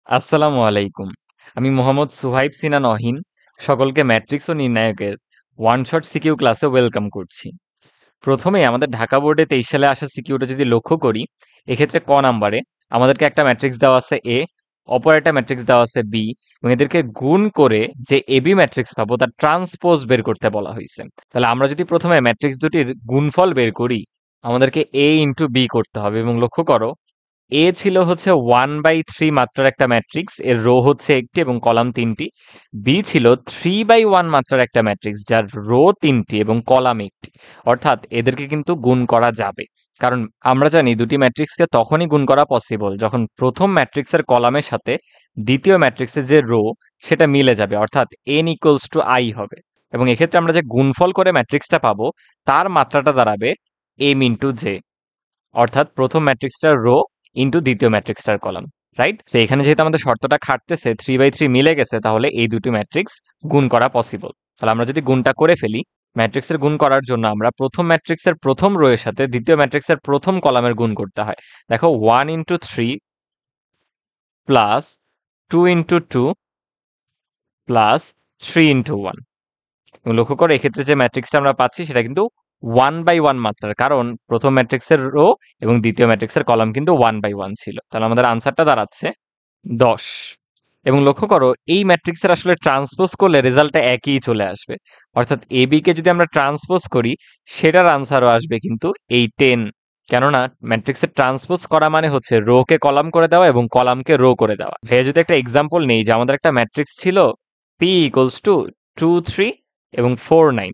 আসসালামু আলাইকুম। আমি মোহাম্মদ সুহাইব সিনান অহিন। সকলকে ম্যাট্রিক্স ও নির্ণায়কের ওয়ান শট সিকিউ ক্লাসে ওয়েলকাম করছি। প্রথমেই আমাদের ঢাকা বোর্ডে 23 সালে আসা সিকিউটা যদি লক্ষ্য করি, এক্ষেত্রে ক নাম্বারে আমাদেরকে একটা ম্যাট্রিক্স দেওয়া আছে এ, অপর একটা ম্যাট্রিক্স দেওয়া আছে বি, এবং এদেরকে গুণ করে যে এবি ম্যাট্রিক্স পাবো তার ট্রান্সপোজ বের করতে বলা হয়েছে। তাহলে আমরা যদি প্রথমে ম্যাট্রিক্স দুটির গুণফল বের করি, আমাদেরকে এ ইন্টু বি করতে হবে। এবং লক্ষ্য করো, এ ছিল হচ্ছে 1/3 মাত্রার একটা ম্যাট্রিক্স, এর রো হচ্ছে একটি এবং কলাম তিনটি। বি ছিল 3/1 মাত্রার একটা ম্যাট্রিক্স, যার রো তিনটি এবং কলাম একটি। অর্থাৎ এদেরকে কিন্তু গুণ করা যাবে, কারণ আমরা জানি দুটি ম্যাট্রিক্সকে তখনই গুণ করা পসিবল যখন প্রথম ম্যাট্রিক্সের কলামের সাথে দ্বিতীয় ম্যাট্রিক্সের যে রো সেটা মিলে যাবে, অর্থাৎ n ইকুয়ালস টু আই হবে। এবং এক্ষেত্রে আমরা যে গুণফল করে ম্যাট্রিক্সটা পাবো তার মাত্রাটা দাঁড়াবে m ইন্টু জে, অর্থাৎ প্রথম ম্যাট্রিক্সটার রো ইন্টু দ্বিতীয় ম্যাট্রিক্সটার কলাম। রাইট? সো এখানে যেহেতু আমাদের শর্তটা খাটতেছে 3/3 মিলে গেছে, তাহলে এই দুটি ম্যাট্রিক্স গুণ করা পসিবল। তাহলে আমরা যদি গুণটা করে ফেলি, ম্যাট্রিক্সের গুণ করার জন্য আমরা প্রথম ম্যাট্রিক্সের প্রথম রো এর সাথে দ্বিতীয় ম্যাট্রিক্সের প্রথম কলামের গুণ করতে হয়। দেখো 1 × 3 প্লাস 2 × 2 প্লাস 3 × 1। এবং লক্ষ্য করো এক্ষেত্রে যে ম্যাট্রিক্সটা আমরা পাচ্ছি সেটা কিন্তু 1/1 মাত্রার, কারণ প্রথম ম্যাট্রিক্সের রো এবং দ্বিতীয় ম্যাট্রিক্সের কলাম কিন্তু 1/1 ছিল। তাহলে আমাদের আনসারটা দাঁড়াচ্ছে 10। এবং লক্ষ্য করো এই ম্যাট্রিক্সের আসলে ট্রান্সপোজ করলে রেজাল্টটা একই চলে আসবে, অর্থাৎ এবি কে যদি আমরা ট্রান্সপোজ করি সেটার আনসারও আসবে কিন্তু এই 10। কেননা ম্যাট্রিক্সের ট্রান্সপোজ করা মানে হচ্ছে রো কে কলাম করে দেওয়া এবং কলামকে রো করে দেওয়া। ভাইয়া যদি একটা এক্সাম্পল নেই, যে আমাদের একটা ম্যাট্রিক্স ছিল পি ইকুয়ালস টু 2 3 এবং 4 9।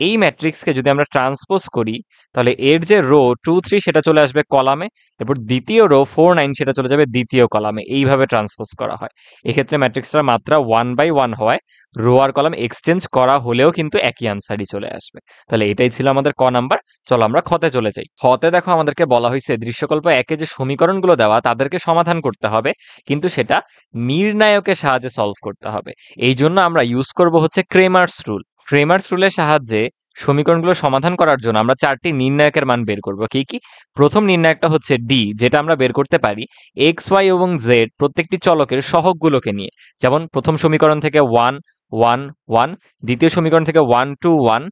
এই ম্যাট্রিক্সকে যদি আমরা ট্রান্সপোজ করি, তাহলে এর যে রো 2 3 সেটা চলে আসবে কলামে, এরপর দ্বিতীয় রো 4 9 সেটা চলে যাবে দ্বিতীয় কলামে। এইভাবে ট্রান্সপোজ করা হয়। এক্ষেত্রে ম্যাট্রিক্সটার মাত্রা 1/1 হওয়ায় রো আর কলাম এক্সচেঞ্জ করা হলেও কিন্তু একই আনসারই চলে আসবে। তাহলে এটাই ছিল আমাদের ক নাম্বার। চলো আমরা খতে চলে যাই। খতে দেখো আমাদেরকে বলা হয়েছে দৃশ্যকল্প একে যে সমীকরণগুলো দেওয়া তাদেরকে সমাধান করতে হবে, কিন্তু সেটা নির্ণায়কের সাহায্যে সলভ করতে হবে। এই জন্য আমরা ইউজ করব হচ্ছে ক্রেমার্স রুল। ক্রেমার্স রুলের সাহায্যে সমীকরণগুলো সমাধান করার জন্য আমরা চারটি নির্ণায়কের মান বের করব। কি কি? প্রথম নির্ণায়কটা হচ্ছে ডি, যেটা আমরা বের করতে পারি এক্স ওয়াই এবং জেড প্রত্যেকটি চলকের সহগগুলোকে নিয়ে। যেমন প্রথম সমীকরণ থেকে 1 1 1, দ্বিতীয় সমীকরণ থেকে 1 2 1,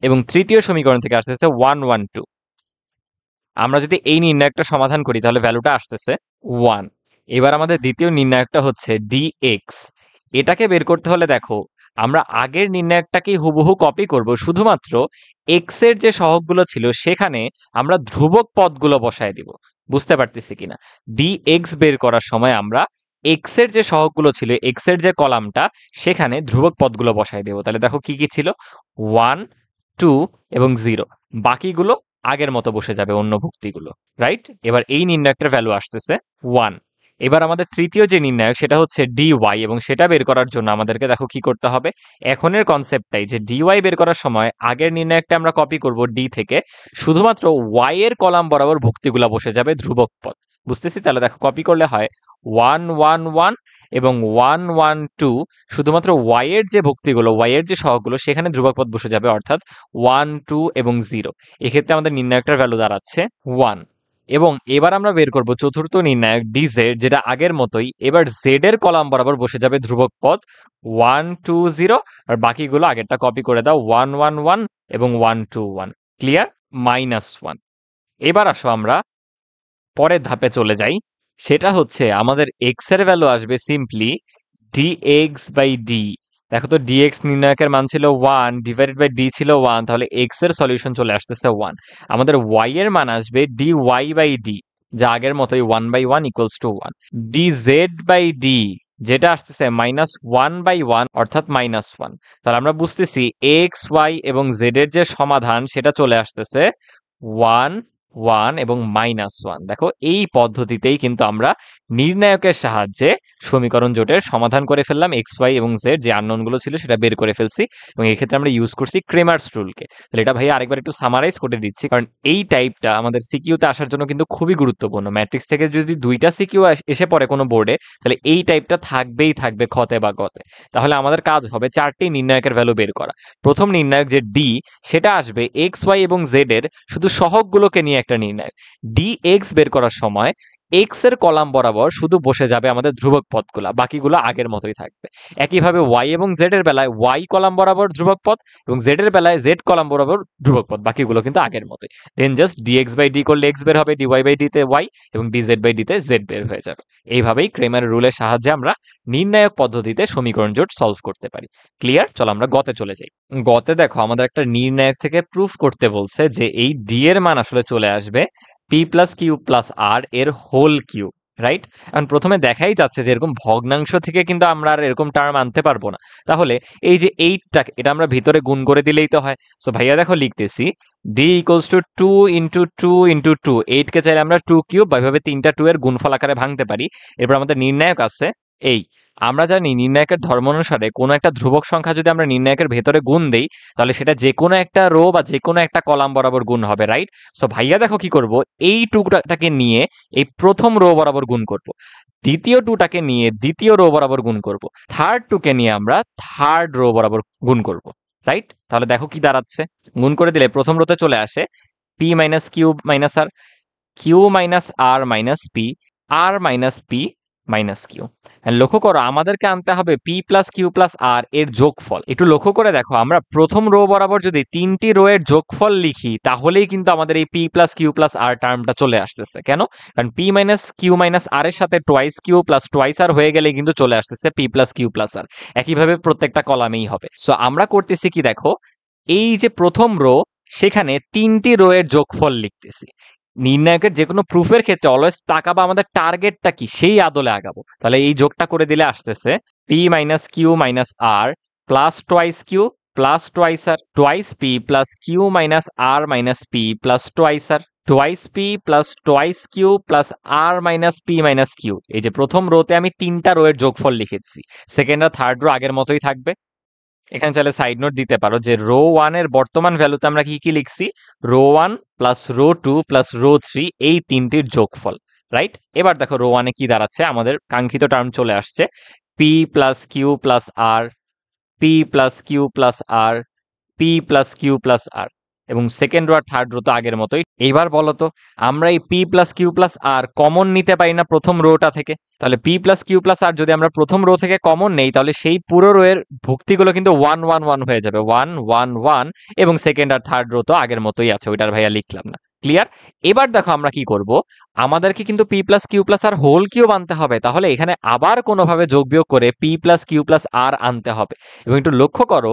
এবং তৃতীয় সমীকরণ থেকে আসতেছে 1 1 2। আমরা যদি এই নির্ণায়কটা সমাধান করি তাহলে ভ্যালুটা আসতেছে 1। এবার আমাদের দ্বিতীয় নির্ণায়কটা হচ্ছে ডিএক্স। এটাকে বের করতে হলে দেখো আমরা আগের নির্ণায়কটাকেই হুবহু কপি করব, শুধুমাত্র এক্স এর যে সহগগুলো ছিল সেখানে আমরা ধ্রুবক পদগুলো বসায় দিব। বুঝতে পারতেছি কিনা? ডিএক্স বের করার সময় আমরা এক্স এর যে সহগগুলো ছিল, এক্স এর যে কলামটা, সেখানে ধ্রুবক পদগুলো বসায় দেব। তাহলে দেখো কি কি ছিল, 1 2 এবং 0। বাকিগুলো আগের মতো বসে যাবে, অন্য ভুক্তিগুলো। রাইট? এবার এই নির্ণায়কটার ভ্যালু আসতেছে 1। এবার আমাদের তৃতীয় যে নির্ণায়ক সেটা হচ্ছে ডিওয়াই, এবং সেটা বের করার জন্য আমাদেরকে দেখো কি করতে হবে। এখনের কনসেপ্টটাই যে ডিওয়াই বের করার সময় আগের নির্ণায়কটা আমরা কপি করব ডি থেকে, শুধুমাত্র ওয়াই এর কলাম বরাবর ভুক্তিগুলো বসে যাবে ধ্রুবক পদ। বুঝতেছি? তাহলে দেখো কপি করলে হয় 1 1 1 এবং 1 1 2। শুধুমাত্র ওয়াই এর যে ভুক্তিগুলো, ওয়াই এর যে সহগগুলো, সেখানে ধ্রুবক পদ বসে যাবে, অর্থাৎ 1 2 এবং 0। এক্ষেত্রে আমাদের নির্ণায়কটার ভ্যালু দাঁড়াচ্ছে 1। এবং এবার আমরা বের করব চতুর্থ নির্ণায়ক ডিজেড, যেটা আগের মতোই। এবার জেড এর কলাম বরাবর বসে যাবে ধ্রুবক পদ 1 2 0, আর বাকিগুলো আগেরটা কপি করে দাও 1 1 1 এবং 1 2 1। ক্লিয়ার? -1। এবার আসো আমরা পরের ধাপে চলে যাই। সেটা হচ্ছে আমাদের এক্স এর ভ্যালু আসবে সিম্পলি ডিএক্স বাই ডি। দেখো তো ডিএক্স নির্ণায়কের মান ছিল 1 ডিভাইডেড বাই ডি ছিল 1, তাহলে এক্স এর সলিউশন চলে আসতেছে 1। আমাদের ওয়াই এর মান আসবে ডি ওয়াই বাই ডি, যা আগের মতোই 1/1 equals to 1। D Z by D, যেটা আসতেছে -1/1, অর্থাৎ -1। তাহলে আমরা বুঝতেছি এক্স ওয়াই এবং জেড এর যে সমাধান সেটা চলে আসতেছে 1 1 এবং -1। দেখো এই পদ্ধতিতেই কিন্তু আমরা নির্ণায়কের সাহায্যে সমীকরণ জোটের সমাধান করে ফেললাম। এক্স ওয়াই এবং জেড যে আননোন গুলো ছিল সেটা বের করে ফেলছি, এবং এই ক্ষেত্রে আমরা ইউজ করছি ক্রেমার্স রুলকে। তাহলে এটা ভাইয়া আরেকবার একটু সামারাইজ করে দিচ্ছি, কারণ এই টাইপটা আমাদের সিকিউতে আসার জন্য কিন্তু খুবই গুরুত্বপূর্ণ। ম্যাট্রিক্স থেকে যদি দুইটা সিকিউ এসে পড়ে কোনো বোর্ডে, তাহলে এই টাইপটা থাকবেই থাকবে খতে বা গতে। তাহলে আমাদের কাজ হবে চারটি নির্ণায়কের ভ্যালু বের করা। প্রথম নির্ণায়ক যে ডি, সেটা আসবে এক্স ওয়াই এবং জেড এর শুধু সহগগুলোকে নিয়ে একটা নির্ণায়ক। ডি এক্স বের করার সময় এক্স এর কলাম বরাবর শুধু বসে যাবে আমাদের ধ্রুবক পদগুলা, বাকিগুলো আগের মতোই থাকবে। একইভাবে ওয়াই এবং জেড এর বেলায় ওয়াই কলাম বরাবর ধ্রুবক পদ এবং জেড এর বেলায় জেড কলাম বরাবর ধ্রুবক পদ, বাকিগুলো কিন্তু আগের মতোই। দেন জাস্ট ডিএক্স বাই ডি করলে এক্স বের হবে, ডিওয়াই বাই ডিতে ওয়াই এবং ডিজেড বাই ডিতে জেড বের হয়ে যাবে। এইভাবেই ক্রেমার রুলের সাহায্যে আমরা নির্ণায়ক পদ্ধতিতে সমীকরণ জোট সলভ করতে পারি। ক্লিয়ার? চলো আমরা গতে চলে যাই। গতে দেখো আমাদের একটা নির্ণায়ক থেকে প্রুফ করতে বলছে যে এই ডি এর মান আসলে চলে আসবে পি প্লাস কিউ প্লাস আর এর হোল কিউ, রাইট? এখন প্রথমে দেখাই যাচ্ছে যে এরকম ভগ্নাংশ থেকে কিন্তু আমরা আর এরকম টার্ম আনতে পারবো না। তাহলে এই যে 8টা, এটা আমরা ভিতরে গুণ করে দিলেই তো হয়। সো ভাইয়া দেখো লিখতেছি D equals to 2 into 2 into 2। 8কে চাইলে আমরা 2 কিউব বা এভাবে 3টা 2 এর গুণফল আকারে ভাঙতে পারি। এরপর আমাদের নির্ণায়ক আছে এই। আমরা জানি নির্ণায়কের ধর্ম অনুসারে কোনো একটা ধ্রুবক সংখ্যা যদি আমরা নির্ণায়কের ভেতরে গুণ দেই, তাহলে সেটা যে কোনো একটা রো বা যে কোনো একটা কলাম বরাবর গুণ হবে, রাইট? সো ভাইয়া দেখো কি করব, এই টুকটাকে নিয়ে এই প্রথম রো বরাবর গুণ করব, দ্বিতীয় টুটাকে নিয়ে দ্বিতীয় রো বরাবর গুণ করব, থার্ড টুকে নিয়ে আমরা থার্ড রো বরাবর গুণ করব, রাইট? তাহলে দেখো কি দাঁড়াচ্ছে, গুণ করে দিলে প্রথম রোতে চলে আসে পি মাইনাস কিউ মাইনাস আর, Q minus R minus P, আর মাইনাস পি মাইনাস কিউ। লক্ষ্য করো আমাদেরকে আনতে হবে পি প্লাস কিউ প্লাস আর এর যোগফল। একটু লক্ষ্য করে দেখো, আমরা প্রথম রো বরাবর যদি 3টি রো এর যোগফল লিখি তাহলেই কিন্তু আমাদের এই পি প্লাস কিউ প্লাস আর টার্মটা চলে আসতেছে। কেন? কারণ পি মাইনাস কিউ মাইনাস আর এর সাথে টোয়াইস কিউ প্লাস টোয়াইস আর হয়ে গেলে কিন্তু চলে আসতেছে পি প্লাস কিউ প্লাস আর। একইভাবে প্রত্যেকটা কলামেই হবে। সো আমরা করতেছি কি দেখো, এই যে প্রথম রো সেখানে 3টি রো এর যোগফল লিখতেছি। নির্ণায়কের যে কোনো প্রুফের ক্ষেত্রে অলওয়েজ তাকাবো আমাদের টার্গেটটা কি, সেই আদলে আগাবো। তাহলে এই যোগটা করে দিলে আসতেছে P minus Q minus R plus twice Q plus twice R, twice P plus Q minus R minus P plus twice R, twice P plus twice Q plus R minus P minus Q. এই যে প্রথম রোতে আমি 3টা rho এর যোগফল লিখেছি, second আর third rho আগের মতোই থাকবে। এখানে চাইলে সাইড নোট দিতে পারো যে রো 1 এর বর্তমান ভ্যালুতে আমরা কি কি লিখছি, row 1 plus row 2 plus row 3, এই তিনটির যোগফল, রাইট? এবার দেখো রো 1 এ কি দাঁড়াচ্ছে, আমাদের কাঙ্ক্ষিত টার্ম চলে আসছে P plus Q plus R, P plus Q plus R, P plus Q plus আর, এবং সেকেন্ড রো আর থার্ড রো তো আগের মতোই। এইবার বলো তো আমরা এই পি প্লাস কিউ প্লাস আর কমন নিতে পারি না প্রথম রোটা থেকে? তাহলে পি প্লাস কিউ প্লাস আর যদি আমরা প্রথম রো থেকে কমন নেই, তাহলে সেই পুরো রো এর ভুক্তিগুলো কিন্তু 1 1 1 হয়ে যাবে, 1 1 1, এবং সেকেন্ড আর থার্ড রো তো আগের মতোই আছে, ওইটার ভাইয়া লিখলাম না। ক্লিয়ার? এবার দেখো আমরা কি করব, আমাদেরকে কিন্তু পি প্লাস কিউ প্লাস আর হোল কিউব আনতে হবে। তাহলে এখানে আবার কোনোভাবে যোগ বিয়োগ করে পি প্লাস কিউ প্লাস আর আনতে হবে। এবং একটু লক্ষ্য করো,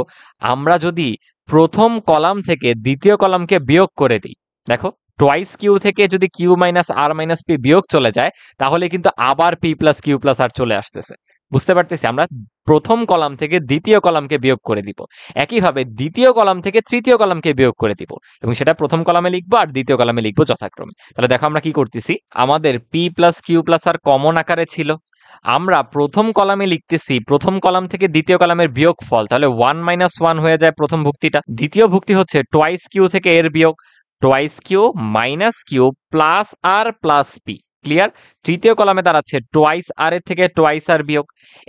আমরা যদি প্রথম কলাম থেকে দ্বিতীয় কলামকে বিয়োগ করে দিই, দেখো টোয়াইস কিউ থেকে যদি Q minus R minus P বিয়োগ চলে যায়, তাহলে কিন্তু আবার পি প্লাস কিউ প্লাস আর চলে আসতেছে। বুঝতে পারতেছি, আমরা প্রথম কলাম থেকে দ্বিতীয় কলামকে বিয়োগ করে দিব, একইভাবে দ্বিতীয় কলাম থেকে তৃতীয় কলামকে বিয়োগ করে দিব, এবং সেটা প্রথম কলামে লিখবো আর দ্বিতীয় কলামে লিখবো যথাক্রমে। তাহলে দেখো আমরা কি করতেছি, আমাদের পি প্লাস কিউ প্লাস আর কমন আকারে ছিল, আমরা প্রথম কলামে লিখতেছি প্রথম কলাম থেকে দ্বিতীয় কলামের বিয়োগফল, তাহলে 1 মাইনাস 1 হয়ে যায় প্রথম ভুক্তিটা। দ্বিতীয় ভুক্তি হচ্ছে টোয়াইস কিউ থেকে এর বিয়োগ, twice Q minus Q plus R plus P. Clear? তৃতীয় কলামে দাঁড়াচ্ছে টোয়াইস আর এর থেকে টোয়াইস আর বিয়োগ।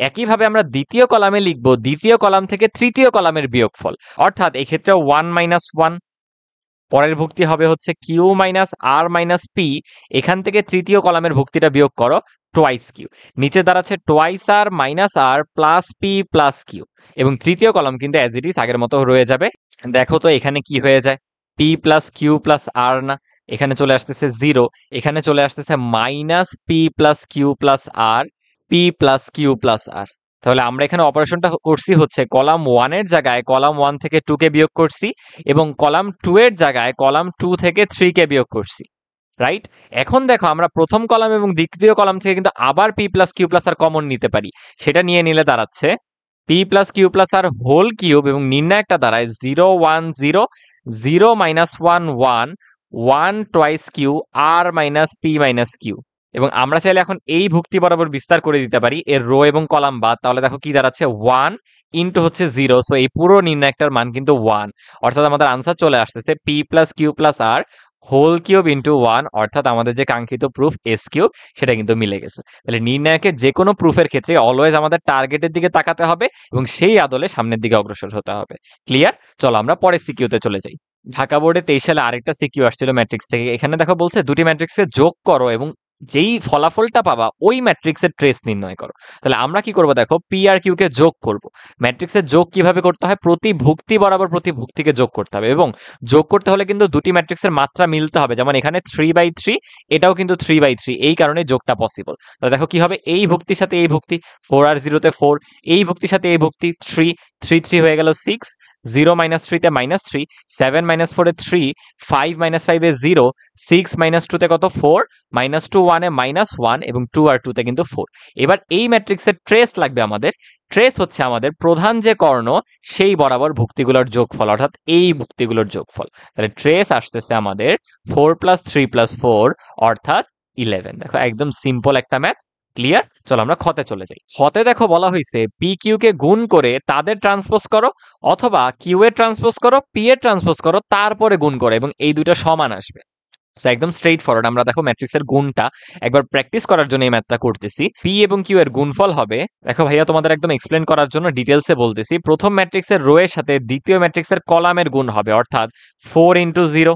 একইভাবে আমরা দ্বিতীয় কলামে লিখব দ্বিতীয় কলাম থেকে তৃতীয় কলামের বিয়োগফল, অর্থাৎ এক্ষেত্রে 1 মাইনাস 1। পরের ভুক্তি হবে হচ্ছে Q minus R minus P, এখান থেকে তৃতীয় কলামের ভুক্তিটা বিয়োগ করো, টোয়াইস কিউ। নিচে দাঁড়াচ্ছে twice R minus R plus P plus Q, এবং তৃতীয় কলাম কিন্তু অ্যাজ ইট ইজ আগের মতো রয়ে যাবে। দেখো তো এখানে কি হয়ে যায়, P plus Q plus R না, এখানে চলে আসতেছে 0, এখানে চলে আসতেছে minus P plus Q plus R, P plus Q plus R. তাহলে আমরা এখানে অপারেশনটা করছি হচ্ছে কলাম 1 এর জায়গায় কলাম 1 থেকে 2 কে বিয়োগ করছি, এবং কলাম 2 এর জায়গায় কলাম 2 থেকে 3 কে বিয়োগ করছি, রাইট? এখন দেখো আমরা প্রথম কলাম এবং দ্বিতীয় কলাম থেকে কিন্তু আবার পি প্লাস কিউ প্লাস আর কমন নিতে পারি। সেটা নিয়ে নিলে দাঁড়াচ্ছে পি প্লাস কিউ প্লাস আর হোল কিউব, এবং নির্ণায়কটা দাঁড়ায় 0 1 0 0 minus 1 1 1 twice Q R minus P minus q. এবং আমরা চাইলে এখন এই ভুক্তি বরাবর বিস্তার করে দিতে পারি এর রো এবং কলাম বাদ। তাহলে দেখো কি দাঁড়াচ্ছে, 1 ইন্টু হচ্ছে 0, সো এই পুরো নির্ণায়কটার মান কিন্তু 1, অর্থাৎ আমাদের আনসার চলে আসতেছে পি প্লাস কিউ প্লাস আর হোল কিউব ইন্টু 1, অর্থাৎ আমাদের যে কাঙ্ক্ষিত প্রুফ এস কিউব সেটা কিন্তু মিলে গেছে। তাহলে নির্ণায়কের যে কোনো প্রুফের ক্ষেত্রে অলওয়েজ আমাদের টার্গেটের দিকে তাকাতে হবে এবং সেই আদলে সামনের দিকে অগ্রসর হতে হবে। ক্লিয়ার? চলো আমরা পরের সিকিউতে চলে যাই। ঢাকা বোর্ডে 23 সালে আরেকটা সিকিউ আসছিল ম্যাট্রিক্স থেকে। এখানে দেখো বলছে দুটি ম্যাট্রিক্সকে যোগ করো এবং যেই ফলাফলটা পাবা ওই ম্যাট্রিক্সের ট্রেস নির্ণয় করো। তাহলে আমরা কি করব দেখো, পি আর কিউ কে যোগ করব। ম্যাট্রিক্সের যোগ কিভাবে করতে হয়, প্রতি ভুক্তি বরাবর প্রতি ভুক্তিকে যোগ করতে হবে, এবং যোগ করতে হলে কিন্তু দুটি ম্যাট্রিক্সের মাত্রা মিলতে হবে। যেমন এখানে 3/3, এটাও কিন্তু 3/3, এই কারণে যোগটা পসিবল। তাহলে দেখো কি হবে, এই ভুক্তির সাথে এই ভুক্তি 4 আর 0-তে 4, এই ভুক্তির সাথে এই ভুক্তি 3, 3 3 হয়ে গেল 6, 0 - 3-তে -3, 7 - 4-এ 3, 5 - 5-এ 0, 6 - 2-তে কত 4, -2 1-এ -1, এবং 2 আর 2-তে কিন্তু 4। এবার এই ম্যাট্রিক্সের ট্রেস লাগবে আমাদের। ট্রেস হচ্ছে আমাদের প্রধান যে কর্ণ সেই বরাবর ভুক্তিগুলোর যোগফল, অর্থাৎ এই ভুক্তিগুলোর যোগফল। তাহলে ট্রেস আসতেছে আমাদের 4 + 3 + 4 অর্থাৎ 11। দেখো একদম সিম্পল একটা ম্যাথ। ক্লিয়ার? চলো আমরা খতে চলে যাই। খতে দেখো বলা হয়েছে পি কিউ কে গুণ করে তাদের ট্রান্সপোজ করো, অথবা কিউ এর ট্রান্সপোজ করো, পি এর ট্রান্সপোজ করো, তারপরে গুণ করো, এবং এই দুইটা সমান আসবে। একদম স্ট্রেইট ফরওয়ার্ড। আমরা দেখো ম্যাট্রিক্সের গুণটা একবার প্র্যাকটিস করার জন্য এই ম্যাথটা করতেছি। পি এবং কিউ এর গুণফল হবে, দেখো ভাইয়া তোমাদের একদম এক্সপ্লেন করার জন্য ডিটেলসে বলতেছি, প্রথম ম্যাট্রিক্সের রো এর সাথে দ্বিতীয় ম্যাট্রিক্সের কলামের গুণ হবে, অর্থাৎ 4 × 0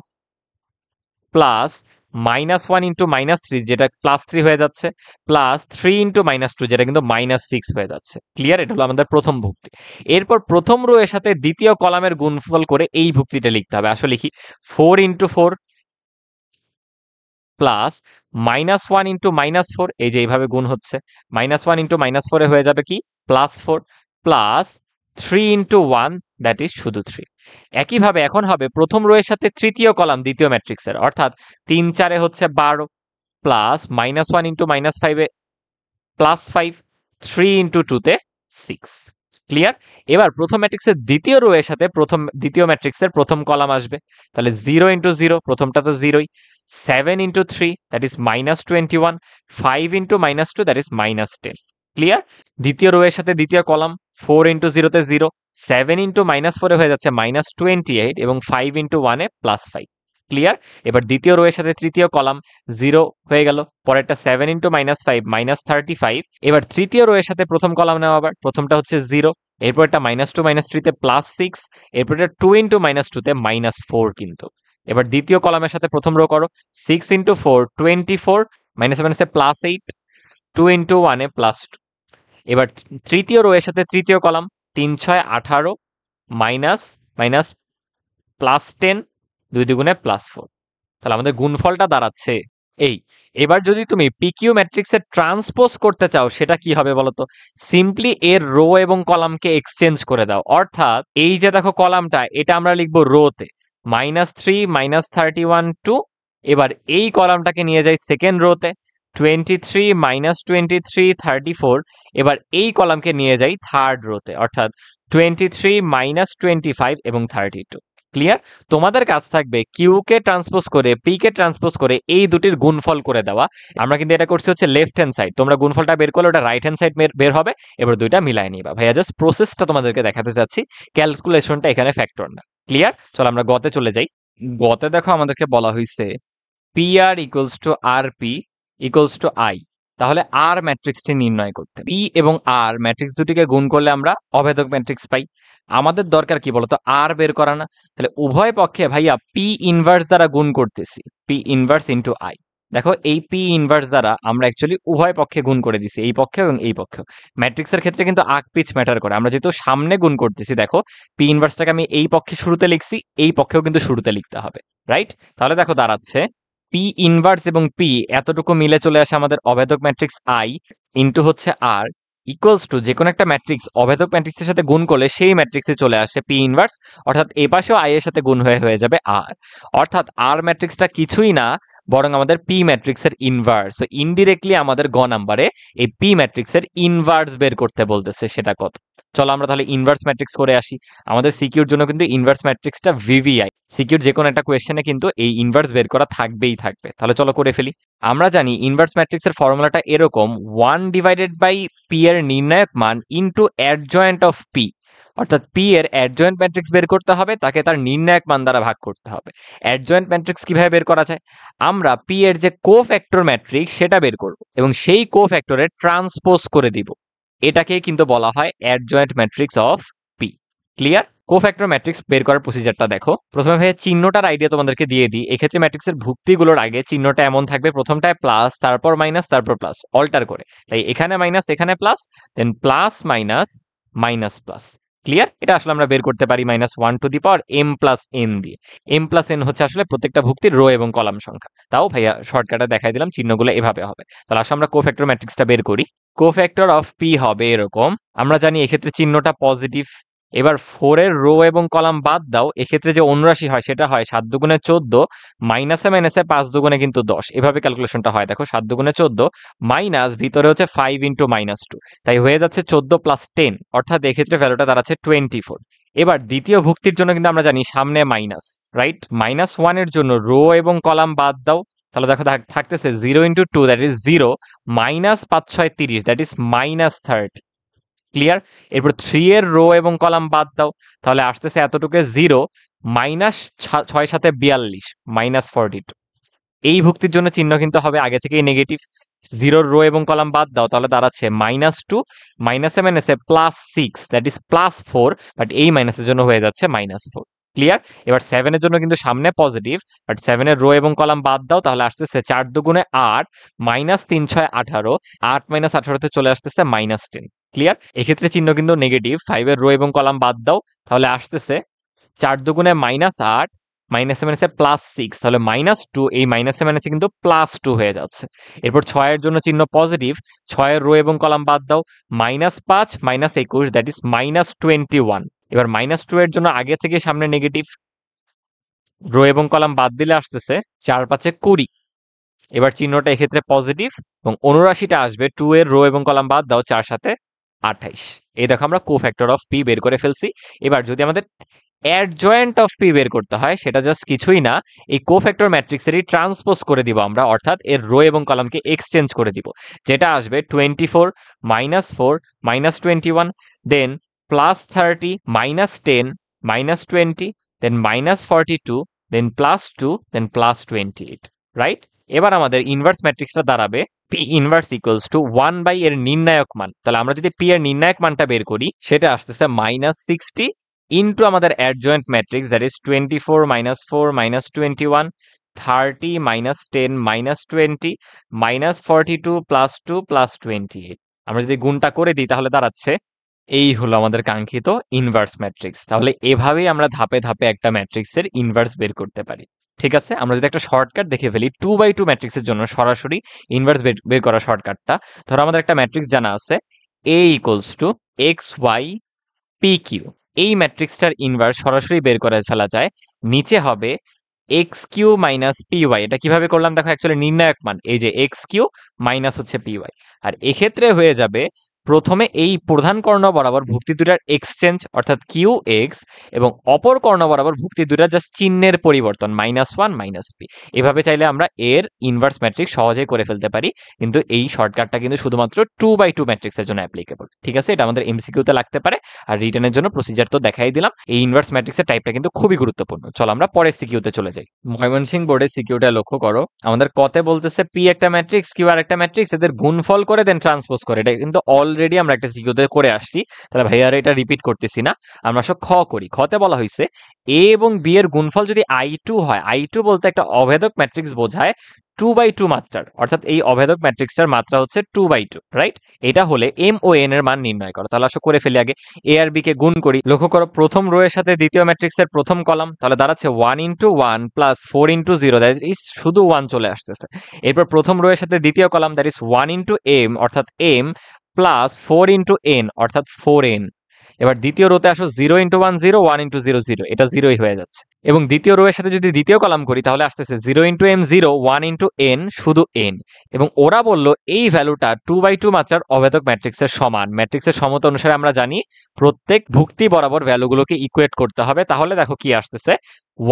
প্লাস -1 × -3, যেটা +3 হয়ে যাচ্ছে, প্লাস 3 × -2, যেটা কিন্তু -6 হয়ে যাচ্ছে। ক্লিয়ার? এটা হলো আমাদের প্রথম ভুক্তি। এরপর প্রথম রো এর সাথে দ্বিতীয় কলামের গুণফল করে এই ভুক্তিটা লিখতে হবে। আসলে লিখি 4 × 4 প্লাস -1 × -4, এই যে এইভাবে গুণ হচ্ছে, -1 × -4 এ হয়ে যাবে কি +4, প্লাস 3 × 1, দ্যাট ইজ শুধু 3। একইভাবে এখন হবে প্রথম রো এর সাথে তৃতীয় কলাম দ্বিতীয় ম্যাট্রিক্সের, অর্থাৎ 3 4 এ হচ্ছে 12, প্লাস -1 × -5 এ +5, 3 × 2 তে 6। ক্লিয়ার? এবার প্রথম ম্যাট্রিক্সের দ্বিতীয় রো এর সাথে দ্বিতীয় ম্যাট্রিক্সের প্রথম কলাম আসবে। তাহলে 0 × 0, প্রথমটা তো 0ই, 7 × 3, that is -21, 5 × -2, that is -10। Clear? দ্বিতীয় রো এর সাথে দ্বিতীয় কলাম 4 × 0 তে 0, 7 × -4 এ হয়ে যাচ্ছে -28, এবং 5 × 1 এ +5। ক্লিয়ার? এবার দ্বিতীয় রো এর সাথে তৃতীয় কলাম 0 হয়ে গেল, পরেরটা 7 × -5, -35। এবার তৃতীয় রো এর সাথে প্রথম কলাম নেওয়া, আবার প্রথমটা হচ্ছে 0, এরপর এটা -2 -3 তে +6, এরপর এটা 2 × -2 তে -4 কিন্তু। এবার দ্বিতীয় কলামের সাথে প্রথম রো করো, 6 × 4 24, -7 আছে +8, 2 × 1 এ +2। এবার তৃতীয় রো এর সাথে তৃতীয় কলাম 3 6 18, মাইনাস মাইনাস +10, 2 দুগুণে +4। তাহলে আমাদের গুণফলটা দাঁড়াচ্ছে এই। এবার যদি তুমি পিকিউ ম্যাট্রিক্সের ট্রান্সপোজ করতে চাও, সেটা কি হবে বলতো? সিম্পলি এর রো এবং কলামকে এক্সচেঞ্জ করে দাও। অর্থাৎ এই যে দেখো কলামটা, এটা আমরা লিখবো রোতে, -3 -31 2। এবার এই কলামটাকে নিয়ে যাই সেকেন্ড রোতে, 23 -23 34। এবার এই কলামকে নিয়ে যাই থার্ড রোতে, অর্থাৎ 23 -25 এবং 32। ক্লিয়ার? তোমাদের কাজ থাকবে কিউ কে ট্রান্সপোজ করে পি কে ট্রান্সপোজ করে এই দুটির গুণফল করে দেওয়া। আমরা কিন্তু এটা করছি হচ্ছে লেফট হ্যান্ড সাইড, তোমরা গুণফলটা বের করলে ওটা রাইট হ্যান্ড সাইড বের হবে। এবার দুইটা মিলাই নিবা। ভাইয়া জাস্ট প্রসেসটা তোমাদেরকে দেখাতে চাচ্ছি, ক্যালকুলেশনটা এখানে ফ্যাক্টর না। ক্লিয়ার? চলো আমরা গতে চলে যাই। গতে দেখো আমাদেরকে বলা হয়েছে P R equals to R P equals to I. তাহলে আর ম্যাট্রিক্সটি নির্ণয় করতে, পি এবং আর ম্যাট্রিক্স দুটিকে গুণ করলে আমরা অভেদক ম্যাট্রিক্স পাই। আমাদের দরকার কি বলতো, আর বের করা না? তাহলে উভয় পক্ষে ভাইয়া পি ইনভার্স দ্বারা গুণ করতেছি, পি ইনভার্স ইন্টু আই। দেখো এই পি ইনভার্স দ্বারা আমরা অ্যাকচুয়ালি উভয় পক্ষে গুণ করে দিছি, এই পক্ষে এবং এই পক্ষে। ম্যাট্রিক্সের ক্ষেত্রে কিন্তু আগ পিচ ম্যাটার করে। আমরা যেহেতু সামনে গুণ করতেছি, দেখো পি ইনভার্সটাকে আমি এই পক্ষে শুরুতে লিখছি, এই পক্ষেও কিন্তু শুরুতে লিখতে হবে, রাইট? তাহলে দেখো দাঁড়াচ্ছে পি ইনভার্স এবং পি এতটুকু মিলে চলে আসে আমাদের অভেদক ম্যাট্রিক্স আই ইন্টু হচ্ছে আর, ইকুয়ালস টু যে কোনো একটা ম্যাট্রিক্স অভেদক ম্যাট্রিক্সের সাথে গুণ করলে সেই ম্যাট্রিক্সে চলে আসে পি ইনভার্স, অর্থাৎ এই পাশেও আই এর সাথে গুণ হয়ে যাবে আর। অর্থাৎ আর ম্যাট্রিক্সটা কিছুই না, বরং আমাদের পি ম্যাট্রিক্সের ইনভার্স। সো ইনডিরেক্টলি আমাদের গ নাম্বারে এই পি ম্যাট্রিক্সের ইনভার্স বের করতে বলতেছে, সেটা কত। চলো আমরা তাহলে ইনভার্স ম্যাট্রিক্স করে আসি। আমাদের সিকিউর জন্য কিন্তু ইনভার্স ম্যাট্রিক্সটা ভিভিআই, সিকিউর যে কোনো একটা কোয়েশ্চেনে কিন্তু এই ইনভার্স বের করা থাকবেই থাকবে। তাহলে চলো করে ফেলি। আমরা জানি ইনভার্স ম্যাট্রিক্সের ফর্মুলাটা এরকম, 1/p এর নির্ণায়ক মান ইনটু অ্যাডজয়েন্ট অফ পি। অর্থাৎ পি এর অ্যাডজয়েন্ট ম্যাট্রিক্স বের করতে হবে, তাকে তার নির্ণায়ক মান দ্বারা ভাগ করতে হবে। অ্যাডজয়েন্ট ম্যাট্রিক্স কিভাবে বের করা যায়? আমরা পি এর যে কোফ্যাক্টর ম্যাট্রিক্স সেটা বের করব, এবং সেই কোফ্যাক্টরের ট্রান্সপোজ করে দিব। এটাকেই কিন্তু বলা হয় adjoint matrix of P. Clear? Cofactor matrix বের করার প্রসিজারটা দেখো। প্রথমে ভাইয়া চিহ্নটার আইডিয়া তোমাদেরকে দিয়ে দিই। এক্ষেত্রে ম্যাট্রিক্সের ভুক্তিগুলোর আগে চিহ্নটা এমন থাকবে, প্রথমটায় প্লাস, তারপর মাইনাস, তারপর প্লাস, অল্টার করে। তাই এখানে মাইনাস, এখানে plus, then plus minus minus plus. Clear? এটা আসলে আমরা বের করতে পারি -1 to the power m plus n দিয়ে। m প্লাস n হচ্ছে আসলে প্রত্যেকটা ভুক্তির রো এবং কলাম সংখ্যা। তাও ভাইয়া শর্টকাটে দেখাই দিলাম, চিহ্নগুলো এভাবে হবে। তাহলে আসলে আমরা কোফ্যাক্টর ম্যাট্রিক্সটা বের করি। কোফ্যাক্টর অফ p হবে এরকম। আমরা জানি এক্ষেত্রে চিহ্নটা পজিটিভ। এবার 4 এর রো এবং কলাম বাদ দাও, এক্ষেত্রে যে অনুরাশি হয় সেটা হয় 7 দুগুণে 14, মাইনাসে মাইনাসে 5 দুগুণে কিন্তু 10, এভাবে ক্যালকুলেশনটা হয়। দেখো 7 দুগুণে 14 মাইনাস ভিতরে হচ্ছে 5 ইন্টু -2, তাই হয়ে যাচ্ছে 14 প্লাস 10, অর্থাৎ এক্ষেত্রে ভ্যালুটা দাঁড়াচ্ছে 24। এবার দ্বিতীয় ভুক্তির জন্য কিন্তু আমরা জানি সামনে মাইনাস, রাইট? -1 এর জন্য রো এবং কলাম বাদ দাও, তাহলে দেখো থাকতেছে 0 into 2 that is 0, minus 5 6 30 that is -30। Clear? এরপর 3 এর রো এবং কলাম বাদ দাও, তাহলে আসতেছে এতটুকু 0, মাইনাস 6 7 42, -42। এই ভুক্তির জন্য চিহ্ন কিন্তু হবে আগে থেকেই নেগেটিভ। 0 রো এবং কলাম বাদ দাও, তাহলে দাঁড়াচ্ছে -2, মাইনাসে মাইনাসে +6 দ্যাট ইজ +4, বাট এই মাইনাসের জন্য হয়ে যাচ্ছে -4। ক্লিয়ার? এবার 7 এর জন্য কিন্তু সামনে পজিটিভ, বাট 7 এর রো এবং কলাম বাদ দাও, তাহলে আসতেছে 4 দুগুণে 8, -3 6 18, 8 - 18 তে চলে আসতেছে -10। ক্লিয়ার? এক্ষেত্রে চিহ্ন কিন্তু নেগেটিভ। 5 এর রো এবং কলাম বাদ দাও, তাহলে আসতেছে 4 দুগুণে -8, মাইনাসে মাইনাসে +6, তাহলে -2, এই মাইনাসে মাইনাসে কিন্তু +2 হয়ে যাচ্ছে। এরপর 6 এর জন্য চিহ্ন পজিটিভ। 6 এর রো এবং কলাম বাদ দাও, -5 -21 দ্যাট ইজ -21। এবার -2 এর জন্য আগে থেকে সামনে নেগেটিভ, রো এবং কলাম বাদ দিলে আসতেছে 4 5 20। এবার চিহ্নটা এক্ষেত্রে পজিটিভ এবং অনুরাশিটা আসবে 2 এর রো এবং কলাম বাদ দাও, 4 7 28। এই দেখো আমরা কোফ্যাক্টর অফ p বের করে ফেলছি। এবার যদি আমাদের অ্যাডজয়েন্ট অফ p বের করতে হয়, সেটা জাস্ট কিছুই না, এই কোফ্যাক্টর ম্যাট্রিক্সেরই ট্রান্সপোজ করে দিব আমরা, অর্থাৎ এর রো এবং কলামকে এক্সচেঞ্জ করে দিব। যেটা আসবে 24 -4 -21, দেন +30 -10 -20, দেন -42, দেন +2, দেন +28, রাইট? এবার আমাদের ইনভার্স ম্যাট্রিক্সটা দাঁড়াবে p inverse equals to 1 by এর নির্ণায়ক মান। তাহলে আমরা যদি p এর নির্ণায়ক মানটা বের করি, সেটা আসতেছে -60 ইন্টু আমাদের অ্যাডজয়েন্ট ম্যাট্রিক্স দ্যাট ইজ 24 -4 -21, 30 -10 -20, -42 +2 +28। আমরা যদি গুণটা করে দিই, তাহলে দাঁড়াচ্ছে এই হলো আমাদের কাঙ্ক্ষিত ইনভার্স ম্যাট্রিক্স। তাহলে এভাবেই আমরা ধাপে ধাপে একটা ম্যাট্রিক্সের ইনভার্স বের করতে পারি। ঠিক আছে? আমরা যদি একটা শর্টকাট দেখে ফেলি 2/2 ম্যাট্রিক্সের জন্য সরাসরি ইনভার্স বের করা শর্টকাটটা, ধরো আমাদের একটা ম্যাট্রিক্স জানা আছে a equals to xy pq। এই ম্যাট্রিক্সটার ইনভার্স সরাসরি বের করে ফেলা যায়। নিচে হবে xq মাইনাস py। এটা কিভাবে করলাম দেখো, অ্যাকচুয়ালি নির্ণায়ক মান এই যে xq মাইনাস হচ্ছে py। আর এক্ষেত্রে হয়ে যাবে প্রথমে এই প্রধান কর্ণ বরাবর ভুক্তি দুটার এক্সচেঞ্জ, অর্থাৎ qx, এবং অপর কর্ণ বরাবর ভুক্তি দুটা জাস্ট চিহ্নের পরিবর্তন, -1 - p। এভাবে চাইলে আমরা এর ইনভার্স ম্যাট্রিক্স সহজেই করে ফেলতে পারি, কিন্তু এই শর্টকাটটা কিন্তু শুধুমাত্র 2/2 ম্যাট্রিক্সের জন্য অ্যাপ্লিকেবল। ঠিক আছে? এটা আমাদের এমসিকিউতে লাগতে পারে। আর রিটার্নের জন্য প্রসিজার তো দেখাই দিলাম। এই ইনভার্স ম্যাট্রিক্সের টাইপটা কিন্তু খুবই গুরুত্বপূর্ণ। চলো আমরা পরের সিকিউতে চলে যাই। ময়মনসিংহ বোর্ডের সিকিউটা লক্ষ্য করো। আমাদের কতে বলতেছে p একটা ম্যাট্রিক্স, q আর একটা ম্যাট্রিক্স, এদের গুণফল করে দেন ট্রান্সপোজ করে। এটা কিন্তু অলরেডি আমরা একটা সিকিউতে করে আসছি, তাহলে ভাইয়া আর এটা রিপিট করতেছি না। আমরা সব খ করি। খতে বলা হয়েছে a এবং b এর গুণফল যদি i2 হয়, i2 বলতে একটা অভেদক ম্যাট্রিক্স বোঝায় 2/2 মাত্রার, অর্থাৎ এই অভেদক ম্যাট্রিক্সটার মাত্রা হচ্ছে 2/2, রাইট? এটা হলে m ও n এর মান নির্ণয় করো। তাহলে আসো করে ফেলি আগে। a আর b কে গুণ করি। লক্ষ্য করো প্রথম রো এর সাথে দ্বিতীয় ম্যাট্রিক্সের প্রথম কলাম, তাহলে দাঁড়াচ্ছে 1 into 1 plus 4 into 0 that is শুধু 1 চলে আসতেছে। এরপর প্রথম রো এর সাথে দ্বিতীয় column that is 1 into m অর্থাৎ m প্লাস 4 ইন্টু n অর্থাৎ 4n। এবার দ্বিতীয় রোতে আসো 0 ইন্টু 1 0, 1 ইন্টু 0 0, এটা 0ই হয়ে যাচ্ছে। এবং দ্বিতীয় রো এর সাথে যদি দ্বিতীয় কলাম করি, তাহলে আসতেছে 0 ইন্টু m 0, 1 ইন্টু n, শুধু n। এবং ওরা বলল এই ভ্যালুটা 2/2 মাত্রার অভেদক ম্যাট্রিক্সের সমান। ম্যাট্রিক্সের সমতা অনুসারে আমরা জানি প্রত্যেক ভুক্তি বরাবর ভ্যালুগুলোকে ইকুয়েট করতে হবে। তাহলে দেখো কি আসতেছে,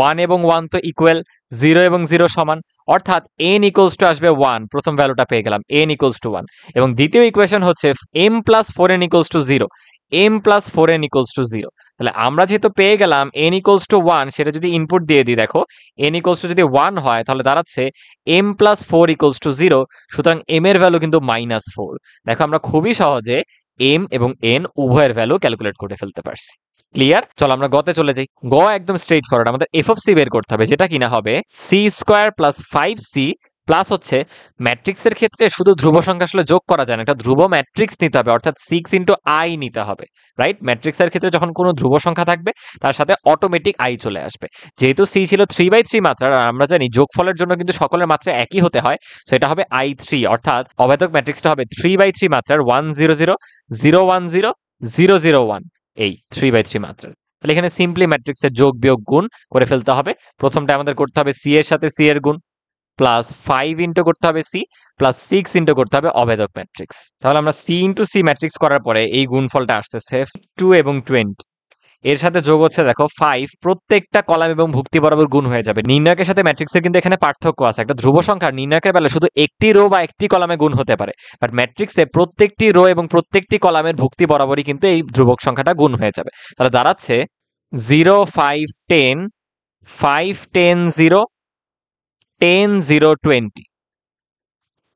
1 এবং 1 তো ইকুয়াল, 0 এবং 0 সমান, অর্থাৎ n ইকুয়ালস টু আসবে 1। প্রথম ভ্যালুটা পেয়ে গেলাম, n ইকুয়ালস টু 1। এবং দ্বিতীয় ইকুয়েশন হচ্ছে m plus 4n equals to 0, m plus 4n equals to 0। তাহলে আমরা যেহেতু পেয়ে গেলাম n ইকুয়ালস টু 1, সেটা যদি ইনপুট দিয়ে দিই, দেখো n ইকুয়ালস টু যদি 1 হয়, তাহলে দাঁড়াচ্ছে m প্লাস 4 ইকুয়ালস টু 0। সুতরাং m এর ভ্যালু কিন্তু -4। দেখো আমরা খুবই সহজে m এবং n উভয়ের ভ্যালু ক্যালকুলেট করে ফেলতে পারছি। ক্লিয়ার? চলো আমরা গতে চলে যাই। গ একদম স্ট্রেট ফরওয়ার্ড, আমাদের এফ অফ সি বের করতে হবে, যেটা কিনা হবে C square plus 5c plus হচ্ছে ম্যাট্রিক্সের ক্ষেত্রে শুধু ধ্রুব সংখ্যা আসলে যোগ করা যায় না, একটা ধ্রুব ম্যাট্রিক্স নিতে হবে, অর্থাৎ 6 × i নিতে হবে, রাইট? ম্যাট্রিক্সের ক্ষেত্রে যখন কোনো ধ্রুব সংখ্যা থাকবে তার সাথে অটোমেটিক i চলে আসবে। যেহেতু c ছিল 3/3 মাত্রার, আর আমরা জানি যোগফলের জন্য কিন্তু সকলের মাত্রা একই হতে হয়, সো এটা হবে i3, অর্থাৎ অভেদক ম্যাট্রিক্সটা হবে 3/3 মাত্রার 1 0 0 0 1 0 0 0 1, এই 3/3 মাত্রার। তাহলে এখানে সিম্পলি ম্যাট্রিক্সের যোগ বিয়োগ গুণ করে ফেলতে হবে। প্রথমটা আমাদের করতে হবে সি এর সাথে সি এর গুণ, প্লাস 5 ইন্টু করতে হবে সি, প্লাস 6 ইন্টু করতে হবে অভেদক ম্যাট্রিক্স। তাহলে আমরা সি ইন্টু সি ম্যাট্রিক্স করার পরে এই গুণফলটা আসতেছে 2 এবং 20, এর সাথে যোগ হচ্ছে দেখো 5, প্রত্যেকটা কলাম এবং ভুক্তি বরাবর গুণ হয়ে যাবে। নির্ণায়কের সাথে ম্যাট্রিক্সের কিন্তু এখানে পার্থক্য আছে, একটা ধ্রুব সংখ্যার নির্ণায়কের বেলা শুধু একটি রো বা একটি কলামে গুণ হতে পারে, বাট ম্যাট্রিক্সে প্রত্যেকটি রো এবং প্রত্যেকটি কলামের ভুক্তি বরাবরই কিন্তু এই ধ্রুবক সংখ্যাটা গুণ হয়ে যাবে। তাহলে দাঁড়াচ্ছে 0 5 10 5 10 0 10 0 20,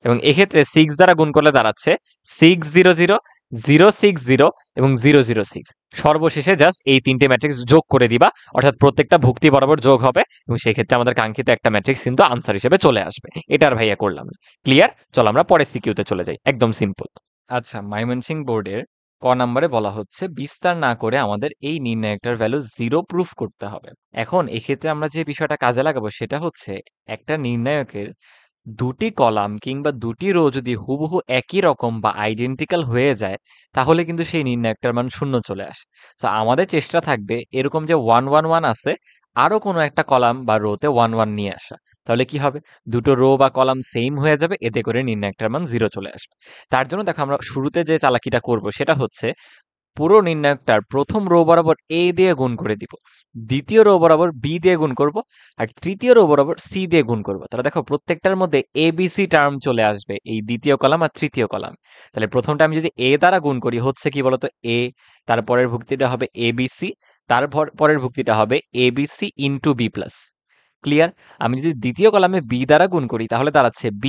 এবং এক্ষেত্রে 6 দ্বারা গুণ করলে দাঁড়াচ্ছে 6 0 0 0 6 0 এবং 0 0 6। সর্বশেষে জাস্ট এই তিনটে ম্যাট্রিক্স যোগ করে দিবা, অর্থাৎ প্রত্যেকটা ভুক্তি বরাবর যোগ হবে, এবং সেই ক্ষেত্রে আমাদের কাঙ্ক্ষিত একটা ম্যাট্রিক্স কিন্তু আনসার হিসেবে চলে আসবে। এটার ভাইয়া করলাম না। ক্লিয়ার? চলো আমরা পরের সিকিউতে চলে যাই, একদম সিম্পল। আচ্ছা, ময়মনসিংহ বোর্ডের ক নম্বরে বলা হচ্ছে বিস্তার না করে আমাদের এই নির্ণায়কটার ভ্যালু 0 প্রুফ করতে হবে। এখন এক্ষেত্রে আমরা যে বিষয়টা কাজে লাগাবো সেটা হচ্ছে একটা নির্ণায়কের দুটি কলাম কিংবা দুটি রো যদি হুবহু একই রকম বা আইডেন্টিক্যাল হয়ে যায়, তাহলে কিন্তু সেই নির্ণায়কটার মান 0 চলে আসে। তো আমাদের চেষ্টা থাকবে এরকম যে 1 1 1 আছে, আরো কোনো একটা কলাম বা রোতে 1 1 নিয়ে আসা। তাহলে কি হবে? দুটো রো বা কলাম সেম হয়ে যাবে, এতে করে নির্ণায়কটার মান 0 চলে আসবে। তার জন্য দেখো আমরা শুরুতে যে চালাকিটা করব সেটা হচ্ছে পুরো নির্ণায়কটার প্রথম রো বরাবর a দিয়ে গুণ করে দিব, দ্বিতীয় রো বরাবর b দিয়ে গুণ করব, আর তৃতীয় রো বরাবর c দিয়ে গুণ করব। তাহলে দেখো প্রত্যেকটার মধ্যে abc টার্ম চলে আসবে এই দ্বিতীয় কলাম আর তৃতীয় কলাম। তাহলে প্রথমটা আমি যদি a দ্বারা গুণ করি হচ্ছে কি বলতো a, তারপরের ভুক্তিটা হবে abc, তারপর পরের ভুক্তিটা হবে abc into b plus. Clear? আমি যদি দ্বিতীয় কলামে b দ্বারা গুণ করি তাহলে দাঁড়াচ্ছে b,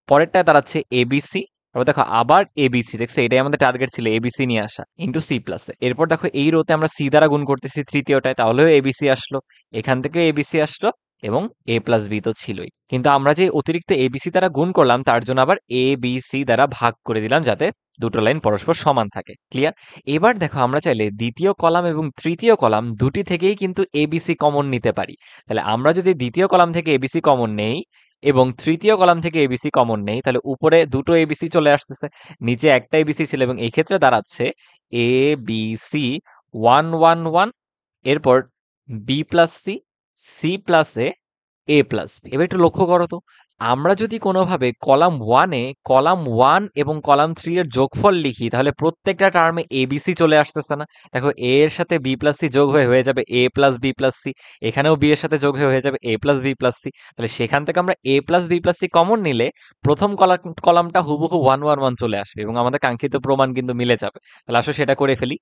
পরেরটায় দাঁড়াচ্ছে abc, তারপর দেখো আবার এবিসি, দেখছো এটাই আমাদের টার্গেট ছিল, এবিসি নিয়ে আসা ইন্টু সি প্লাসে। এরপর দেখো এই রোতে আমরা সি দ্বারা গুণ করতেছি তৃতীয়টায়, তাহলেও এবিসি আসলো, এখান থেকে এবিসি আসলো, এবং এ প্লাস বি তো ছিলই। কিন্তু আমরা যে অতিরিক্ত এবিসি দ্বারা গুণ করলাম তার জন্য আবার এ বি সি দ্বারা ভাগ করে দিলাম, যাতে দুটো লাইন পরস্পর সমান থাকে। ক্লিয়ার? এবার দেখো আমরা চাইলে দ্বিতীয় কলাম এবং তৃতীয় কলাম দুটি থেকেই কিন্তু এবিসি কমন নিতে পারি। তাহলে আমরা যদি দ্বিতীয় কলাম থেকে এবিসি কমন নেই এবং তৃতীয় কলাম থেকে এবিসি কমন নেই, তাহলে উপরে দুটো এবিসি চলে আসতেছে, নিচে একটা এবিসি ছিল, এবং এই ক্ষেত্রে দাঁড়াচ্ছে এ বি সি 1 1 1, এরপর B plus C, C plus A plus B. এবার একটু লক্ষ্য করো তো, আমরা যদি কোনোভাবে কলাম 1-এ কলাম 1 এবং কলাম 3 এর যোগফল লিখি তাহলে প্রত্যেকটা টার্মে এবিসি চলে আসতেছে না? দেখো এ এর সাথে বি প্লাস সি যোগ হয়ে হয়ে যাবে A plus B plus C, এখানেও বি এর সাথে যোগ হয়ে হয়ে যাবে A plus B plus C. তাহলে সেখান থেকে আমরা A plus B plus C common নিলে প্রথম কলামটা হুবহু 1 1 1 চলে আসবে, এবং আমাদের কাঙ্ক্ষিত প্রমাণ কিন্তু মিলে যাবে। তাহলে আসো সেটা করে ফেলি।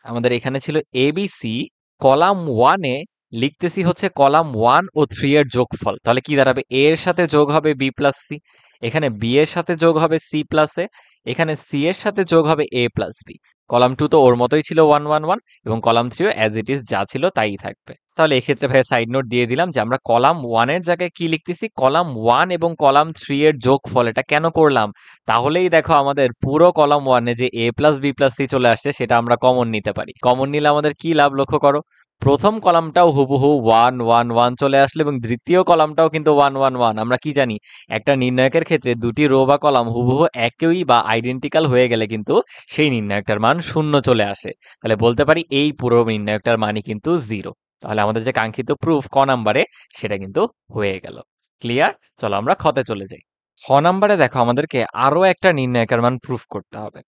আমাদের এখানে ছিল এবিসি, কলাম 1-এ লিখতেছি হচ্ছে কলাম 1 ও 3 এর যোগফল। তাহলে কি দাঁড়াবে? a এর সাথে যোগ হবে b প্লাস সি, এখানে b এর সাথে যোগ হবে c প্লাস এ, এখানে c এর সাথে যোগ হবে a প্লাস বি। কলাম 2 তো ওর মতোই ছিল 1 1 1, এবং কলাম 3ও অ্যাজ ইট ইজ যা ছিল তাই থাকবে। তাহলে এক্ষেত্রে ভাই সাইড নোট দিয়ে দিলাম যে আমরা কলাম 1 এর জায়গায় কি লিখতেছি, কলাম 1 এবং কলাম 3 এর যোগফল। এটা কেন করলাম? তাহলেই দেখো আমাদের পুরো কলাম 1 এ যে a plus B plus C চলে আসছে সেটা আমরা কমন নিতে পারি। কমন নিলে আমাদের কি লাভ লক্ষ্য করো, প্রথম কলামটাও হুবহু 1 1 1 চলে আসলো, এবং দ্বিতীয় কলামটাও কিন্তু 1 1 1। আমরা কি জানি, একটা নির্ণায়কের ক্ষেত্রে দুটি রো বা কলাম হুবহু একই বা আইডেন্টিক্যাল হয়ে গেলে কিন্তু সেই নির্ণায়কটার মান 0 চলে আসে। তাহলে বলতে পারি এই পুরো নির্ণায়কটার মানই কিন্তু 0। তাহলে আমাদের যে কাঙ্ক্ষিত প্রুফ ক নাম্বারে সেটা কিন্তু হয়ে গেল। ক্লিয়ার? চলো আমরা খতে চলে যাই। খ নাম্বারে দেখো আমাদেরকে আরো একটা নির্ণায়কের মান প্রুফ করতে হবে।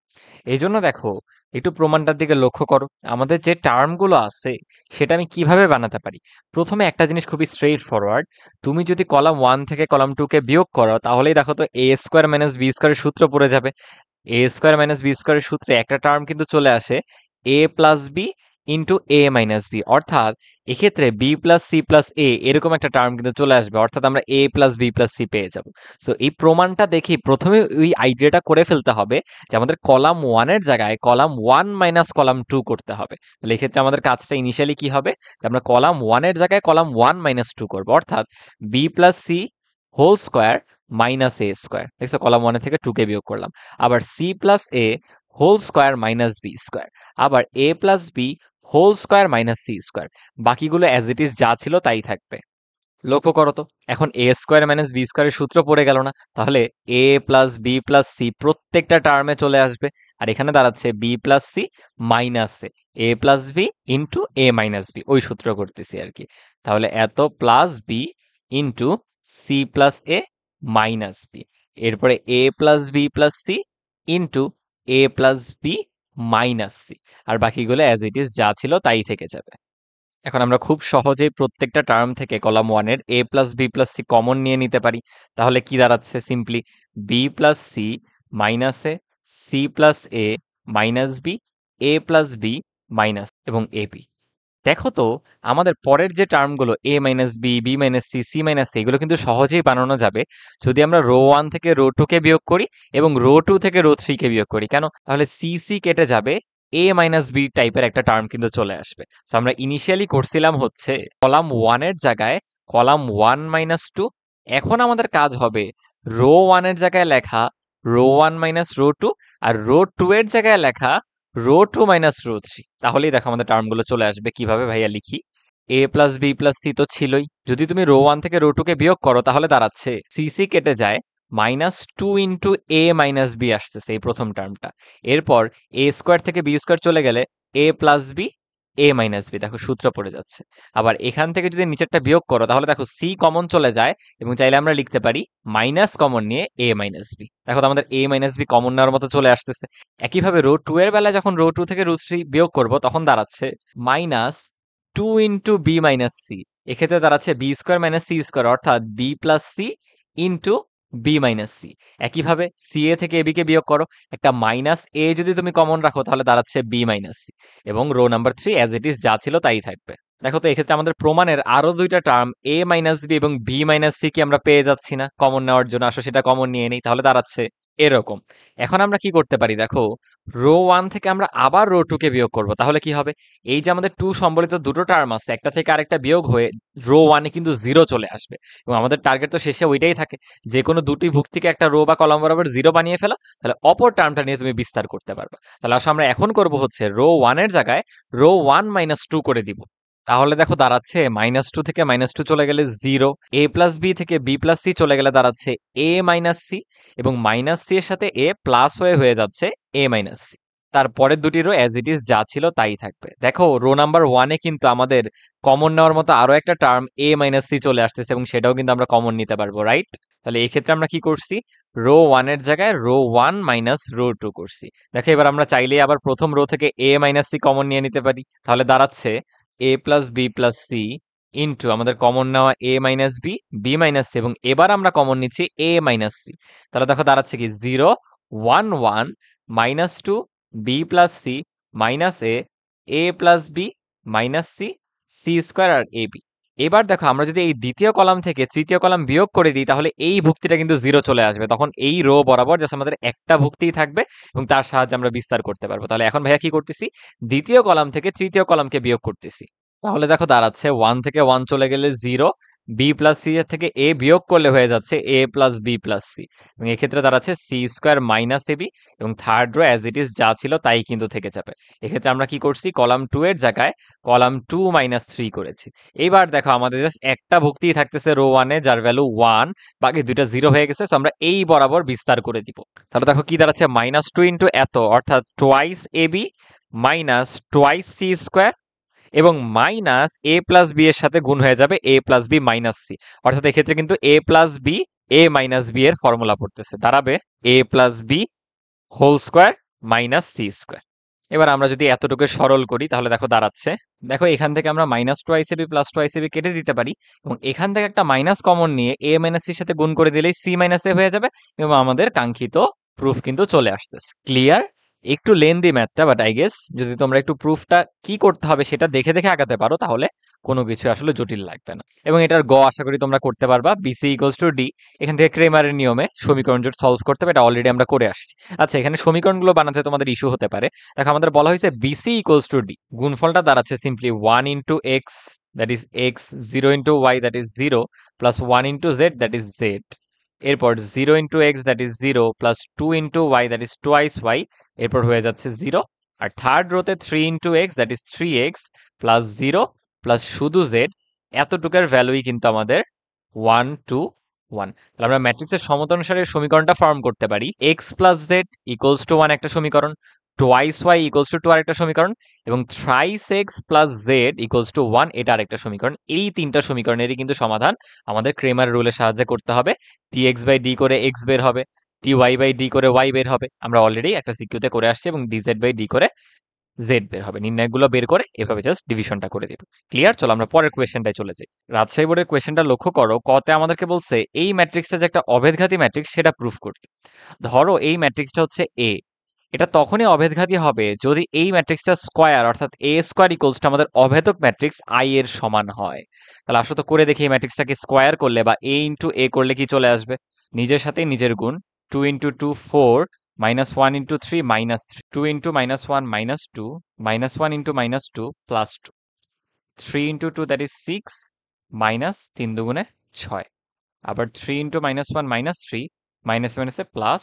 এই জন্য দেখো একটু প্রমাণটার দিকে লক্ষ্য করো, আমাদের যে টার্মগুলো আছে সেটা আমি কিভাবে বানাতে পারি। প্রথমে একটা জিনিস খুবই স্ট্রেইট ফরওয়ার্ড, তুমি যদি কলাম 1 থেকে কলাম 2 কে বিয়োগ করো তাহলেই দেখো তো এ স্কোয়ার মাইনাস বি স্কোয়ারের সূত্র পড়ে যাবে। এ স্কোয়ার মাইনাস বি স্কোয়ারের সূত্রে একটা টার্ম কিন্তু চলে আসে এ plus B into A minus B, অর্থাৎ এক্ষেত্রে বি প্লাস সি প্লাস এ এরকম একটা টার্ম কিন্তু চলে আসবে, অর্থাৎ আমরা A plus B plus C পেয়ে যাব। সো এই প্রমাণটা দেখি প্রথমে ওই আইডিয়াটা করে ফেলতে হবে যে আমাদের কলাম ওয়ানের জায়গায় column one minus column two করতে হবে। তাহলে এক্ষেত্রে আমাদের কাজটা ইনিশিয়ালি কি হবে, যে আমরা কলাম ওয়ানের জায়গায় কলাম ওয়ান মাইনাস টু করবো, অর্থাৎ B plus C whole square minus এ স্কোয়ার। দেখছো, কলাম ওয়ানের থেকে টুকে বিয়োগ করলাম। আবার C plus A whole square minus B square. আবার A plus B whole square minus C square. বাকিগুলো অ্যাজ ইট ইজ যা ছিল তাই থাকবে। লক্ষ্য করো তো, এখন এ স্কোয়ার মাইনাস বি স্কোয়ারের সূত্র পড়ে গেল না? তাহলে A plus B plus C প্রত্যেকটা টার্মে চলে আসবে, আর এখানে দাঁড়াচ্ছে B plus C minus A plus B into A minus B, ওই সূত্র করতেছি আর কি। তাহলে এত plus B into C plus A minus B, এরপরে A plus B plus C into A plus B minus C, আর বাকিগুলো অ্যাজ ইট ইজ যা ছিল তাই থেকে যাবে। এখন আমরা খুব সহজেই প্রত্যেকটা টার্ম থেকে কলাম ওয়ানের A plus B plus C common নিয়ে নিতে পারি। তাহলে কি দাঁড়াচ্ছে, simply B plus C minus A, C plus A minus B, A plus B minus এবং এ বি। দেখো তো, আমাদের পরের যে টার্মগুলো A minus B, B minus C, C minus C, এগুলো কিন্তু সহজেই বানানো যাবে যদি আমরা রো ওয়ান থেকে রো টু কে বিয়োগ করি এবং রো টু থেকে রো থ্রি কে বিয়োগ করি। কেন? তাহলে সি সি কেটে যাবে, এ মাইনাস বি টাইপের একটা টার্ম কিন্তু চলে আসবে। তো আমরা ইনিশিয়ালি করছিলাম হচ্ছে কলাম ওয়ানের জায়গায় কলাম ওয়ান মাইনাস টু। এখন আমাদের কাজ হবে রো ওয়ানের জায়গায় লেখা row one minus row two, আর রো টু এর জায়গায় লেখা row two minus row three. তাহলেই দেখো আমাদের টার্মগুলো চলে আসবে। কিভাবে ভাইয়া লিখি, A plus B plus C তো ছিলই, যদি তুমি রো ওয়ান থেকে রো টু কে বিয়োগ করো তাহলে দাঁড়াচ্ছে সি সি কেটে যায়, minus two into A minus B আসতেছে এই প্রথম টার্মটা। এরপর এ স্কোয়ার থেকে বি স্কোয়ার চলে গেলে এ plus B A minus B, দেখো সূত্র পড়ে যাচ্ছে। আবার এখান থেকে যদি নিচেরটা বিয়োগ করো তাহলে দেখো সি কমন চলে যায়, এবং চাইলে আমরা লিখতে পারি মাইনাস কমন নিয়ে এ মাইনাস বি। দেখো তো আমাদের এ মাইনাস বি কমন নেওয়ার মতো চলে আসতেছে। একইভাবে রো টু এর বেলায় যখন রো টু থেকে রো থ্রি বিয়োগ করবো তখন দাঁড়াচ্ছে minus two into B minus C. এক্ষেত্রে দাঁড়াচ্ছে B square minus C square, অর্থাৎ B plus C into B minus C. একইভাবে সি এ থেকে এবি কে বিয়োগ করো, একটা মাইনাস এ যদি তুমি কমন রাখো তাহলে দাঁড়াচ্ছে বি মাইনাস সি, এবং rho number three as it is যা ছিল তাই থাকবে। দেখো তো, এক্ষেত্রে আমাদের প্রমাণের আরো দুইটা টার্ম এ মাইনাস বি এবং বি মাইনাস সি কি আমরা পেয়ে যাচ্ছি না কমন নেওয়ার জন্য? আসো সেটা কমন নিয়ে নেই, তাহলে দাঁড়াচ্ছে এরকম। এখন আমরা কি করতে পারি, দেখো রো ওয়ান থেকে আমরা আবার রো টু কে বিয়োগ করবো, তাহলে কি হবে, এই যে আমাদের টু সম্বলিত দুটো টার্ম আছে, একটা থেকে আরেকটা বিয়োগ হয়ে রো ওয়ানে কিন্তু জিরো চলে আসবে, এবং আমাদের টার্গেট তো শেষে ওইটাই থাকে, যে কোনো দুটি ভুক্তিকে একটা রো বা কলাম বরাবর জিরো বানিয়ে ফেলো, তাহলে অপর টার্মটা নিয়ে তুমি বিস্তার করতে পারবে। তাহলে আসলে আমরা এখন করব হচ্ছে রো ওয়ানের জায়গায় রো ওয়ান মাইনাস টু করে দিব। তাহলে দেখো দাঁড়াচ্ছে মাইনাস টু থেকে মাইনাস টু চলে গেলে জিরো, এ প্লাস বি থেকে বি প্লাস সি চলে গেলে দাঁড়াচ্ছে এ মাইনাস সি, এবং মাইনাস সি এর সাথে এ প্লাস হয়ে যাচ্ছে এ মাইনাস সি। তারপরের দুটি রো অ্যাজ ইট ইজ যা ছিল তাই থাকবে। দেখো রো নাম্বার ওয়ানে কিন্তু আমাদের কমন নেওয়ার মতো আরো একটা টার্ম এ মাইনাস সি চলে আসতেছে, এবং সেটাও কিন্তু আমরা কমন নিতে পারবো, রাইট? তাহলে এই ক্ষেত্রে আমরা কি করছি, রো ওয়ানের জায়গায় row one minus row two করছি। দেখো এবার আমরা চাইলে আবার প্রথম রো থেকে এ মাইনাস সি কমন নিয়ে নিতে পারি, তাহলে দাঁড়াচ্ছে A plus B plus C into আমাদের কমন নেওয়া A minus B, B minus C, এবং এবার আমরা কমন নিচ্ছি এ মাইনাস সি। তাহলে দেখো দাঁড়াচ্ছে কি zero one one minus two B plus C minus A plus B minus C, C square আর এ বি। এবার দেখো আমরা যদি এই দ্বিতীয় কলাম থেকে তৃতীয় কলাম বিয়োগ করে দিই তাহলে এই ভুক্তিটা কিন্তু জিরো চলে আসবে, তখন এই রো বরাবর জাস্ট আমাদের একটা ভুক্তিই থাকবে এবং তার সাহায্যে আমরা বিস্তার করতে পারবো। তাহলে এখন ভাইয়া কি করতেছি, দ্বিতীয় কলাম থেকে তৃতীয় কলামকে বিয়োগ করতেছি। তাহলে দেখো দাঁড়াচ্ছে ওয়ান থেকে ওয়ান চলে গেলে জিরো, বি প্লাস সি এর থেকে এ বিয়োগ করলে হয়ে যাচ্ছে এ প্লাস বি প্লাস সি, এবং এক্ষেত্রে দাঁড়াচ্ছে C square minus A B, এবং third rho as it is যা ছিল তাই কিন্তু থেকে যাবে। এক্ষেত্রে আমরা কি করছি, কলাম টু এর জায়গায় কলাম টু মাইনাস থ্রি করেছি। এইবার দেখো আমাদের জাস্ট একটা ভুক্তি থাকতেছে রো ওয়ানে, যার ভ্যালু ওয়ান, বাকি দুইটা জিরো হয়ে গেছে, সো আমরা এই বরাবর বিস্তার করে দিব। তাহলে দেখো কি দাঁড়াচ্ছে, মাইনাস টু ইন্টু এত, অর্থাৎ twice A B minus twice C square, এবং মাইনাস এ প্লাস বি এর সাথে গুণ হয়ে যাবে A plus B minus C, অর্থাৎ এক্ষেত্রে কিন্তু A plus B A minus B এর ফর্মুলা পড়তেছে, দাঁড়াবে A plus B whole square minus C square. এবার আমরা যদি এতটুকু সরল করি তাহলে দেখো দাঁড়াচ্ছে, দেখো এখান থেকে আমরা minus twice A B plus twice A B কেটে দিতে পারি, এবং এখান থেকে একটা মাইনাস কমন নিয়ে এ মাইনাস সির সাথে গুণ করে দিলেই সি মাইনাস এ হয়ে যাবে, এবং আমাদের কাঙ্ক্ষিত প্রুফ কিন্তু চলে আসতেছে। ক্লিয়ার? একটু লেন্দি ম্যাথটা, বাট আই গেস যদি তোমরা একটু প্রুফটা কি করতে হবে সেটা দেখে দেখে আগাতে পারো তাহলে কোনো কিছু আসলে জটিল লাগবে না। এবং এটার আশা করি তোমরা করতে পারবা। বিসি ইকুয়ালস টু ডি, এখান থেকে ক্রেমারের নিয়মে সমীকরণ জোট সলভ করতে হবে, এটা অলরেডি আমরা করে আসছি। আচ্ছা, এখানে সমীকরণগুলো বানাতে তোমাদের ইস্যু হতে পারে। দেখো, আমাদের বলা হয়েছে বিসি ইকুয়ালস টু ডি, গুণফলটা দাঁড়াচ্ছে simply 1 into X that is X, 0 into Y that is 0, plus 1 into Z that is Z. এরপর 0 into X that is 0, plus 2 into Y that is twice Y, এরপর হয়ে যাচ্ছে 0। আর third রোতে 3 into X that is 3x, plus 0, plus শুধু Z. এতটুকের ভ্যালুই কিন্তু আমাদের 1 2 1। তাহলে আমরা ম্যাট্রিক্সের সমতানুসারে সমীকরণটা ফর্ম করতে পারি। X plus Z equals to 1 একটা সমীকরণ, টোয়াইস ওয়াই ইকুয়ালস টু 2 আরেকটা সমীকরণ, এবং thrice x plus Z equals to 1 এটা আরেকটা সমীকরণ। এই তিনটা সমীকরণেরই কিন্তু সমাধান আমাদের ক্রেমার রুলের সাহায্যে করতে হবে। টিএক্স বাই ডি করে এক্স বের হবে, টি ওয়াই বাই ডি করে ওয়াই বের হবে। আমরা অলরেডি একটা সিকিউতে করে আসছি, এবং ডিজেড বাই ডি করে জেড বের হবে। নির্ণয়গুলো বের করে এভাবে জাস্ট ডিভিশনটা করে দিব। ক্লিয়ার? চলো আমরা পরের কোয়েশ্চেনটায় চলে যাই। রাজশাহী বোর্ডের কোয়েশ্চেনটা লক্ষ্য করো। কতে আমাদেরকে বলছে এই ম্যাট্রিক্সটা যে একটা অভেদঘাতী ম্যাট্রিক্স সেটা প্রুফ করতে। ধরো এই ম্যাট্রিক্সটা হচ্ছে এ, এটা তখনই অভেদঘাতী হবে যদি এই ম্যাট্রিক্সটা স্কোয়ার অর্থাৎ এ স্কোয়ার ইকুয়ালস টু আমাদের অভেদক ম্যাট্রিক্স আই এর সমান হয়। তাহলে আসলে তো করে দেখি এই ম্যাট্রিক্সটাকে স্কোয়ার করলে বা এ ইন্টু এ করলে কি চলে আসবে? নিজের সাথে নিজের গুণ। 2 into 2 4, minus 1 into 3 minus 3, 2 into minus 1 minus 2, minus 1 into minus 2 plus 2, 3 into 2 that is 6, minus 3 দুগুণে 6, আবার 3 ইন্টু মাইনাস 1 মাইনাস 3, মাইনাস মাইনাসে প্লাস,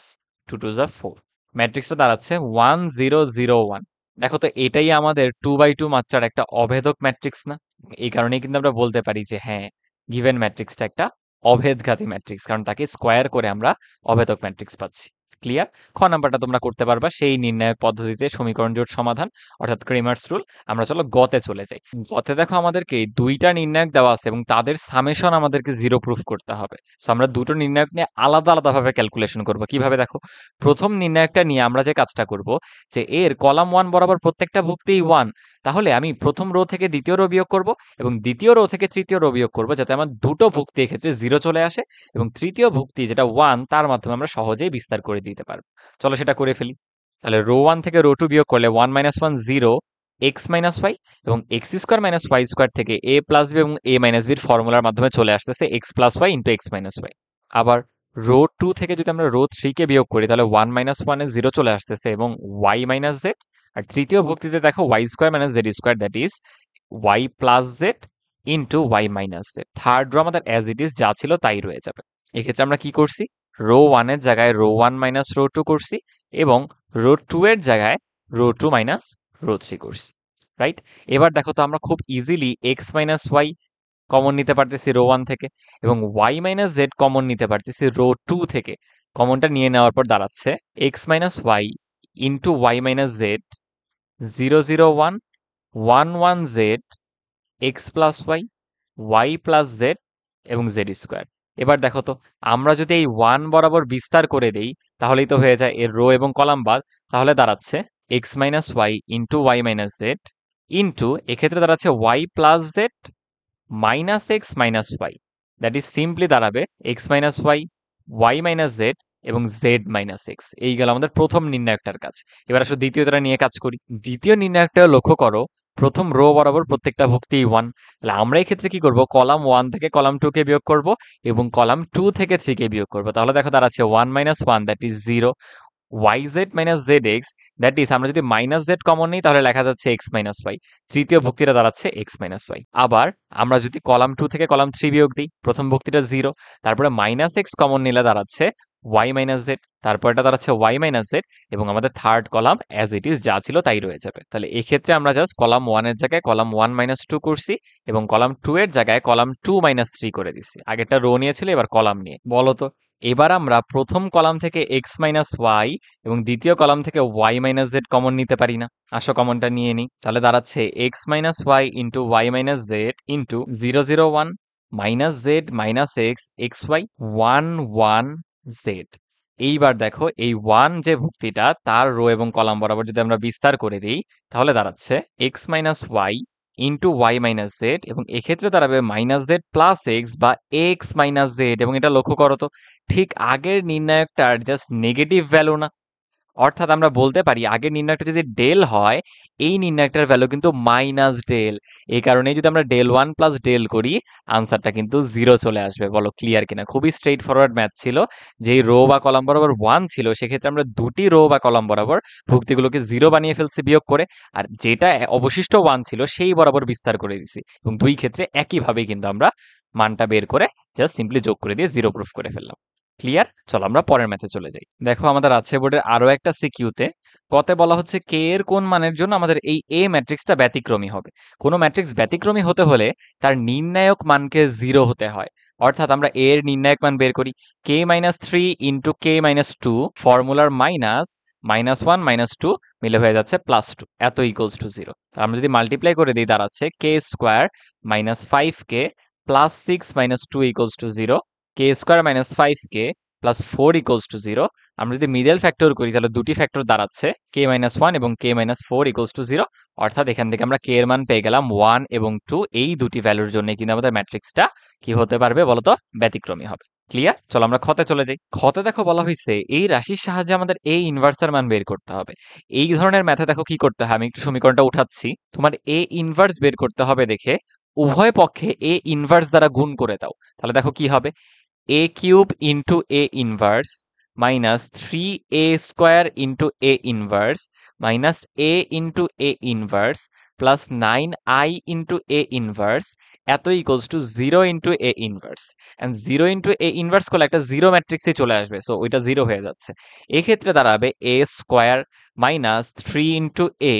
2 টু যা 4। ম্যাট্রিক্সটা দাঁড়াচ্ছে 1 0 0 1। দেখো তো, এটাই আমাদের 2/2 মাত্রার একটা অভেদক ম্যাট্রিক্স না? এই কারণেই কিন্তু আমরা বলতে পারি যে হ্যাঁ, গিভেন ম্যাট্রিক্সটা একটা অভেদঘাতী ম্যাট্রিক্স, কারণ তাকে স্কোয়ার করে আমরা অভেদক ম্যাট্রিক্স পাচ্ছি। ক্লিয়ার? খ নাম্বারটা তোমরা করতে পারবা সেই নির্ণায়ক পদ্ধতিতে সমীকরণ জোট সমাধান, অর্থাৎ ক্রেমার্স রুল। আমরা চলো গতে চলে যাই। গতে দেখো আমাদেরকে দুইটা নির্ণায়ক দেওয়া আছে এবং তাদের সামেশন আমাদেরকে 0 প্রুফ করতে হবে। সো আমরা দুটো নির্ণায়ক নিয়ে আলাদা আলাদাভাবে ক্যালকুলেশন করব। কিভাবে দেখো, প্রথম নির্ণায়কটা নিয়ে আমরা যে কাজটা করব, যে এর কলাম 1 বরাবর প্রত্যেকটা ভুক্তিই 1, তাহলে আমি প্রথম রো থেকে দ্বিতীয় রো বিয়োগ করব এবং দ্বিতীয় রো থেকে তৃতীয় রো বিয়োগ করব, যাতে আমার দুটো ভুক্তি এক্ষেত্রে 0 চলে আসে এবং তৃতীয় ভুক্তি যেটা 1 তার মাধ্যমে আমরা সহজেই বিস্তার করে দিতে পারবো। চলো সেটা করে ফেলি। তাহলে রো 1 থেকে রো 2 বিয়োগ করলে 1 মাইনাস 1 0 এক্স মাইনাস ওয়াই, এবং X square minus Y square থেকে এ প্লাস বি এবং এ মাইনাস বির ফর্মুলার মাধ্যমে চলে আসতেছে X plus Y into X minus Y. আবার রো 2 থেকে যদি আমরা রো 3 কে বিয়োগ করি তাহলে 1 মাইনাস 1 এ 0 চলে আসতেছে এবং ওয়াই মাইনাস জেড। আর তৃতীয় ভুক্তিতে দেখো y square minus z square that is y plus z into Y minus z. Third row আমাদের অ্যাজ ইট ইজ যা ছিল তাই রয়ে যাবে। এক্ষেত্রে আমরা কি করছি, রো 1 এর জায়গায় রো 1 মাইনাস রো 2 করছি এবং রো 2 এর জায়গায় রো 2 মাইনাস রো 3 করছি। রাইট? এবার দেখো তো আমরা খুব easily x minus y common নিতে পারতেছি রো 1 থেকে, এবং ওয়াই মাইনাস জেড কমন নিতে পারতেছি রো 2 থেকে। কমনটা নিয়ে নেওয়ার পর দাঁড়াচ্ছে x minus Y into Y minus z 0 0 1 1 1 z x plus y, y plus z এবং জেড স্কোয়ার। এবার দেখো তো, আমরা যদি এই 1 বরাবর বিস্তার করে দেই তাহলেই তো হয়ে যায় এর রো এবং কলাম বাদ। তাহলে দাঁড়াচ্ছে x minus Y into Y minus Z into, এক্ষেত্রে দাঁড়াচ্ছে Y plus Z minus X minus Y, that is simply দাঁড়াবে X minus Y, Y minus Z এবং জেড মাইনাস এক্স। এই গেল আমাদের প্রথম নির্ণায়কটার কাজ। এবার আসলে দ্বিতীয়টা নিয়ে কাজ করি। দ্বিতীয় নির্ণায়কটা লক্ষ্য করো, প্রথম রো বরাবর প্রত্যেকটা ভুক্তি 1। তাহলে আমরা এই ক্ষেত্রে কি করব, কলাম 1 থেকে কলাম 2 কে বিয়োগ করব এবং কলাম 2 থেকে 3 কে বিয়োগ করব। তাহলে দেখো দাঁড়াচ্ছে 1 minus 1 that is 0, yz minus zx that is, আমরা যদি মাইনাস জেড কমন নিই তাহলে লেখা যাচ্ছে এক্স মাইনাস ওয়াই। তৃতীয় ভুক্তিটা দাঁড়াচ্ছে এক্স মাইনাস ওয়াই। আবার আমরা যদি কলাম 2 থেকে কলাম 3 বিয়োগ দিই, প্রথম ভুক্তিটা 0, তারপরে মাইনাস এক্স কমন নিলে দাঁড়াচ্ছে ওয়াই মাইনাস জেড, তারপরটা দাঁড়াচ্ছে ওয়াই মাইনাস জেড, এবং আমাদের third column as it is যা ছিল তাই রয়ে যাবে। তাহলে এক্ষেত্রে আমরা জাস্ট কলাম 1 এর জায়গায় কলাম 1 মাইনাস 2 করছি এবং কলাম 2 এর জায়গায় কলাম 2 মাইনাস 3 করে দিচ্ছি। আগেরটা রো নিয়েছিল, এবার কলাম নিয়ে। বলো তো, এবার আমরা প্রথম কলাম থেকে এক্স মাইনাস ওয়াই এবং দ্বিতীয় কলাম থেকে ওয়াই মাইনাস জেড কমন নিতে পারি না? আসো কমনটা নিয়ে নিই। তাহলে দাঁড়াচ্ছে x minus Y into Y minus Z into 0 0 1 minus z minus x x y 1 1 z. এইবার দেখো এই 1 যে ভুক্তিটা তার রো এবং কলাম বরাবর যদি আমরা বিস্তার করে দিই তাহলে দাঁড়াচ্ছে x minus Y into Y minus Z, এবং এক্ষেত্রে দাঁড়াবে মাইনাস জেড প্লাস এক্স বা এক্স মাইনাস জেড। এবং এটা লক্ষ্য করো তো, ঠিক আগের নির্ণায়কটার জাস্ট নেগেটিভ ভ্যালু না? অর্থাৎ আমরা বলতে পারি আগের নির্ণয়টা যদি ডেল হয়, এই নির্ণয়টার ভ্যালু কিন্তু মাইনাস ডেল। এই কারণেই যদি আমরা ডেল ওয়ান প্লাস ডেল করি, আনসারটা কিন্তু জিরো চলে আসবে। বলো ক্লিয়ার কিনা? খুবই স্ট্রেইট ফরওয়ার্ড ম্যাথ ছিল। যেই রো বা কলাম বরাবর ওয়ান ছিল, সেক্ষেত্রে আমরা দুটি রো বা কলাম বরাবর ভুক্তিগুলোকে জিরো বানিয়ে ফেলছি বিয়োগ করে, আর যেটা অবশিষ্ট ওয়ান ছিল সেই বরাবর বিস্তার করে দিছি, এবং দুই ক্ষেত্রে একইভাবেই কিন্তু আমরা মানটা বের করে জাস্ট সিম্পলি যোগ করে দিয়ে জিরো প্রুফ করে ফেললাম। ক্লিয়ার? চলো আমরা পরের ম্যাথে চলে যাই। দেখো আমাদের আছে বোর্ডের আরো একটা সিকিউতে কতে বলা হচ্ছে কে এর কোন মানের জন্য আমাদের এই এ ম্যাট্রিক্সটা ব্যতিক্রমী হবে। কোনো ম্যাট্রিক্স ব্যতিক্রমী হতে হলে তার নির্ণায়ক মানকে জিরো হতে হয়। অর্থাৎ আমরা এ এর নির্ণায়ক মান বের করি, K minus three into K minus two, ফর্মুলার minus minus one minus two মিলে হয়ে যাচ্ছে প্লাস টু, এত ইকুয়ালস টু জিরো। আমরা যদি মাল্টিপ্লাই করে দিই, দাঁড়াচ্ছে K square minus five K plus six minus two equals to zero, K square minus five K plus four equals to zero. আমরা যদি মিডল ফ্যাক্টর করি তাহলে দুটি ফ্যাক্টর দাঁড়াচ্ছে কে মাইনাস ওয়ান এবং K minus four equals to zero. অর্থাৎ এখান থেকে আমরা কে এর মান পেয়ে গেলাম ওয়ান এবং টু, এই দুটি ভ্যালুর জন্য কিন্তু আমাদের ম্যাট্রিক্সটা কি হতে পারবে বলতো? ব্যতিক্রমী হবে। ক্লিয়ার? চলো আমরা খতে চলে যাই। খতে দেখো বলা হয়েছে এই রাশির সাহায্যে আমাদের এ ইনভার্সের মান বের করতে হবে। এই ধরনের ম্যাথে দেখো কি করতে হয়, আমি একটু সমীকরণটা উঠাচ্ছি। তোমার এ ইনভার্স বের করতে হবে দেখে উভয় পক্ষে এ ইনভার্স দ্বারা গুণ করে দাও। তাহলে দেখো কি হবে, a cube into a inverse minus 3a square into a inverse minus a into a inverse plus 9i into a inverse এত equals to 0 into A inverse. And 0 into A inverse করলে একটা জিরো ম্যাট্রিক্সে চলে আসবে, so ওইটা zero হয়ে যাচ্ছে। এক্ষেত্রে দাঁড়াবে এ square minus three into A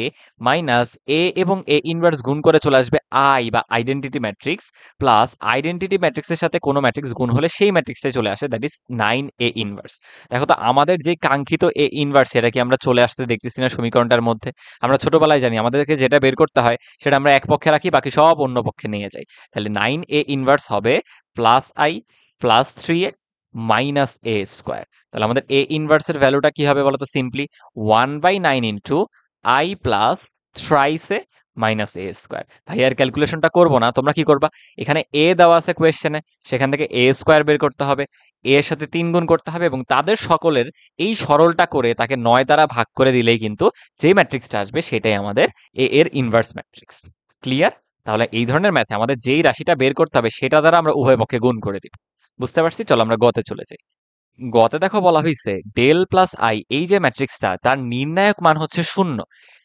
minus এ এবং এ ইনভার্স গুণ করে চলে আসবে আই বা আইডেন্টিটি ম্যাট্রিক্স, প্লাস আইডেন্টিটি ম্যাট্রিক্সের সাথে কোনো ম্যাট্রিক্স গুণ হলে সেই ম্যাট্রিক্সটাই চলে আসে, that is nine a inverse. দেখো তো আমাদের যে কাঙ্ক্ষিত এ ইনভার্স, সেটা কি আমরা চলে আসতে দেখতেছি না সমীকরণটার মধ্যে? আমরা ছোটবেলায় জানি আমাদেরকে যেটা বের করতে হয় সেটা আমরা এক পক্ষে রাখি, বাকি সব অন্য পক্ষে নিয়ে যাই। তাহলে নাইন এ ইনভার্স হবে plus I plus three a minus A square. তাহলে আমাদের এ ইনভার্সের ভ্যালুটা কি হবে বলতো? Simply one by nine into I plus thrice a minus A square. ভাই আর ক্যালকুলেশনটা করবো না, তোমরা কি করবা, এখানে এ দেওয়া আছে কোয়েশ্চেনে, সেখান থেকে এ স্কোয়ার বের করতে হবে, এ এর সাথে তিন গুণ করতে হবে, এবং তাদের সকলের এই সরলটা করে তাকে নয় দ্বারা ভাগ করে দিলেই কিন্তু যে ম্যাট্রিক্সটা আসবে সেটাই আমাদের এ এর ইনভার্স ম্যাট্রিক্স। ক্লিয়ার? তাহলে এই ধরনের ম্যাথে আমাদের যেই রাশিটা বের করতে হবে সেটা দ্বারা আমরা উভয় পক্ষে গুণ করে দিব। বুঝতে পারছি? চলো আমরা গতে চলে যাই। গতে দেখো বলা হয়েছে ডেল প্লাস আই, এই যে ম্যাট্রিক্সটা তার নির্ণায়ক মান হচ্ছে শূন্য।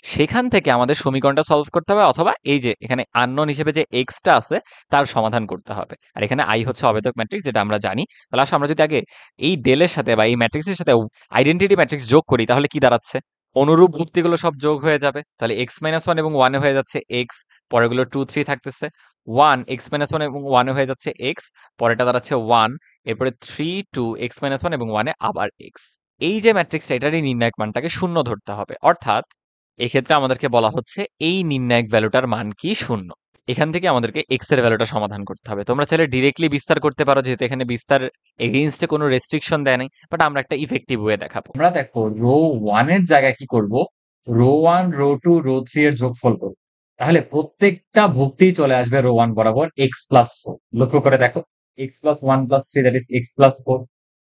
সেখান থেকে আমাদের সমীকরণটা সলভ করতে হবে, অথবা এই যে এখানে আননোন হিসেবে যে এক্সটা আছে তার সমাধান করতে হবে। আর এখানে আই হচ্ছে অবেদক ম্যাট্রিক্স, যেটা আমরা জানি। তাহলে আসলে আমরা যদি আগে এই ডেলের সাথে বা এই ম্যাট্রিক্সের সাথে আইডেন্টিটি ম্যাট্রিক্স যোগ করি, তাহলে কি দাঁড়াচ্ছে? অনুরূপ ভুক্তিগুলো সব যোগ হয়ে যাবে। তাহলে এক্স মাইনাস ওয়ান এবং ওয়ানে হয়ে যাচ্ছে এক্স, পরেগুলো টু থ্রি থাকতেছে, ওয়ান এক্স মাইনাস ওয়ান এবং ওয়ানে হয়ে যাচ্ছে এক্স, পরেটা দাঁড়াচ্ছে ওয়ান, এরপরে three two x minus one এবং ওয়ানে আবার এক্স। এই যে ম্যাট্রিক্সটা, এটারই নির্ণায়ক মানটাকে শূন্য ধরতে হবে। অর্থাৎ এক্ষেত্রে আমাদেরকে বলা হচ্ছে এই নির্ণায়ক ভ্যালুটার মান কি? শূন্য। এখান থেকে আমাদেরকে এক্স এর ভ্যালুটা সমাধান করতে হবে। তোমরা চাইলে ডিরেক্টলি বিস্তার করতে পারো, যেহেতু এখানে বিস্তার এগেইনস্টে কোনো রেস্ট্রিকশন দেয় নাই, বাট আমরা একটা ইফেক্টিভ ওয়ে দেখাবো। আমরা দেখো রো ওয়ান এর জায়গায় কি করব, row one row two row three এর যোগফল করব। তাহলে প্রত্যেকটা ভুক্তি চলে আসবে রো ওয়ান বরাবর এক্স প্লাস ফোর। লক্ষ্য করে দেখো, x plus one plus three that is x plus four,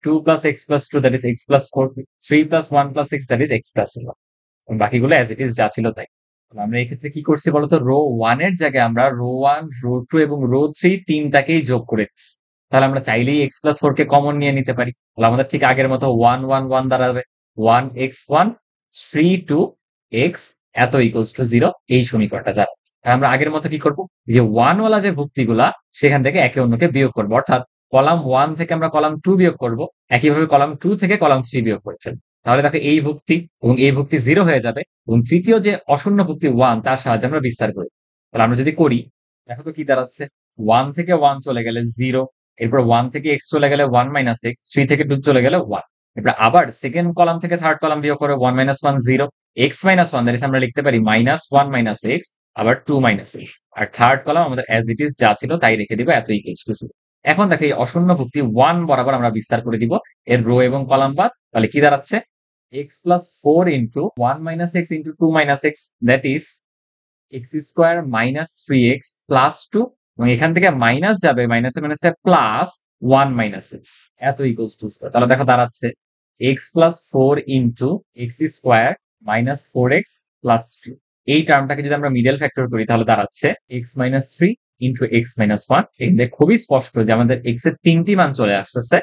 two plus x plus two that is x plus four, three plus one plus six that is x plus four. বাকিগুলো as it is যা ছিল তাই। আমরা এই ক্ষেত্রে কি করছি বলতো, রো ওয়ান এর জায়গায় আমরা রো ওয়ান রো টু এবং রো থ্রি তিনটাকেই যোগ করে দিচ্ছি। তাহলে আমরা চাইলেই এক্স প্লাস ফোর কে কমন নিয়ে নিতে পারি। তাহলে আমাদের ঠিক আগের মতো ওয়ান ওয়ান ওয়ান দাঁড়াবে, one x one three two x এত ইকুয়ালস টু জিরো, এই সমীকরণটা দাঁড়াবে। আমরা আগের মতো কি করব, যে ওয়ান ওয়ালা যে ভুক্তিগুলা সেখান থেকে একে অন্যকে বিয়োগ করবো। অর্থাৎ কলাম ওয়ান থেকে আমরা কলাম টু বিয়োগ করব, একইভাবে কলাম টু থেকে কলাম থ্রি বিয়োগ করে ফেলবো। তাহলে দেখো এই ভুক্তি এবং এই ভুক্তি জিরো হয়ে যাবে, এবং তৃতীয় যে অশূন্য ভুক্তি ওয়ান, তার সাহায্যে আমরা বিস্তার করি। তাহলে আমরা যদি করি, দেখো তো কি দাঁড়াচ্ছে, ওয়ান থেকে ওয়ান চলে গেলে জিরো, এরপর ওয়ান থেকে এক্স চলে গেলে ওয়ান মাইনাস এক্স, থ্রি থেকে টু চলে গেলে ওয়ান। এরপর আবার সেকেন্ড কলাম থেকে থার্ড কলাম বিয়োগ করে one minus one zero, x minus one that is আমরা লিখতে পারি মাইনাস ওয়ান মাইনাস এক্স, আবার টু মাইনাস এক্স। আর থার্ড কলাম আমাদের অ্যাজ ইট ইজ যা ছিল তাই রেখে দিব, এত ইকুয়ালস টু জিরো। এখন দেখো এই অশূন্য ভুক্তি ওয়ান বরাবর আমরা বিস্তার করে দিব এর রো এবং কলাম বাদ। তাহলে কি দাঁড়াচ্ছে, x plus 4 into 1 minus x into 2 minus x, that is x square minus 3x plus 2, এবং এখান থেকে মাইনাস যাবে, মাইনাসে মাইনাসে প্লাস 1 minus x এত ইকুয়ালস টু। তাহলে দেখো দাঁড়াচ্ছে x+4 into x square minus 4x plus 3। এই টার্মটাকে যদি আমরা মিডল ফ্যাক্টর করি তাহলে দাঁড়াচ্ছে x-3 ইন্টু x-1। এখানে খুবই স্পষ্ট যে আমাদের x এর 3টি মান চলে আসতেছে,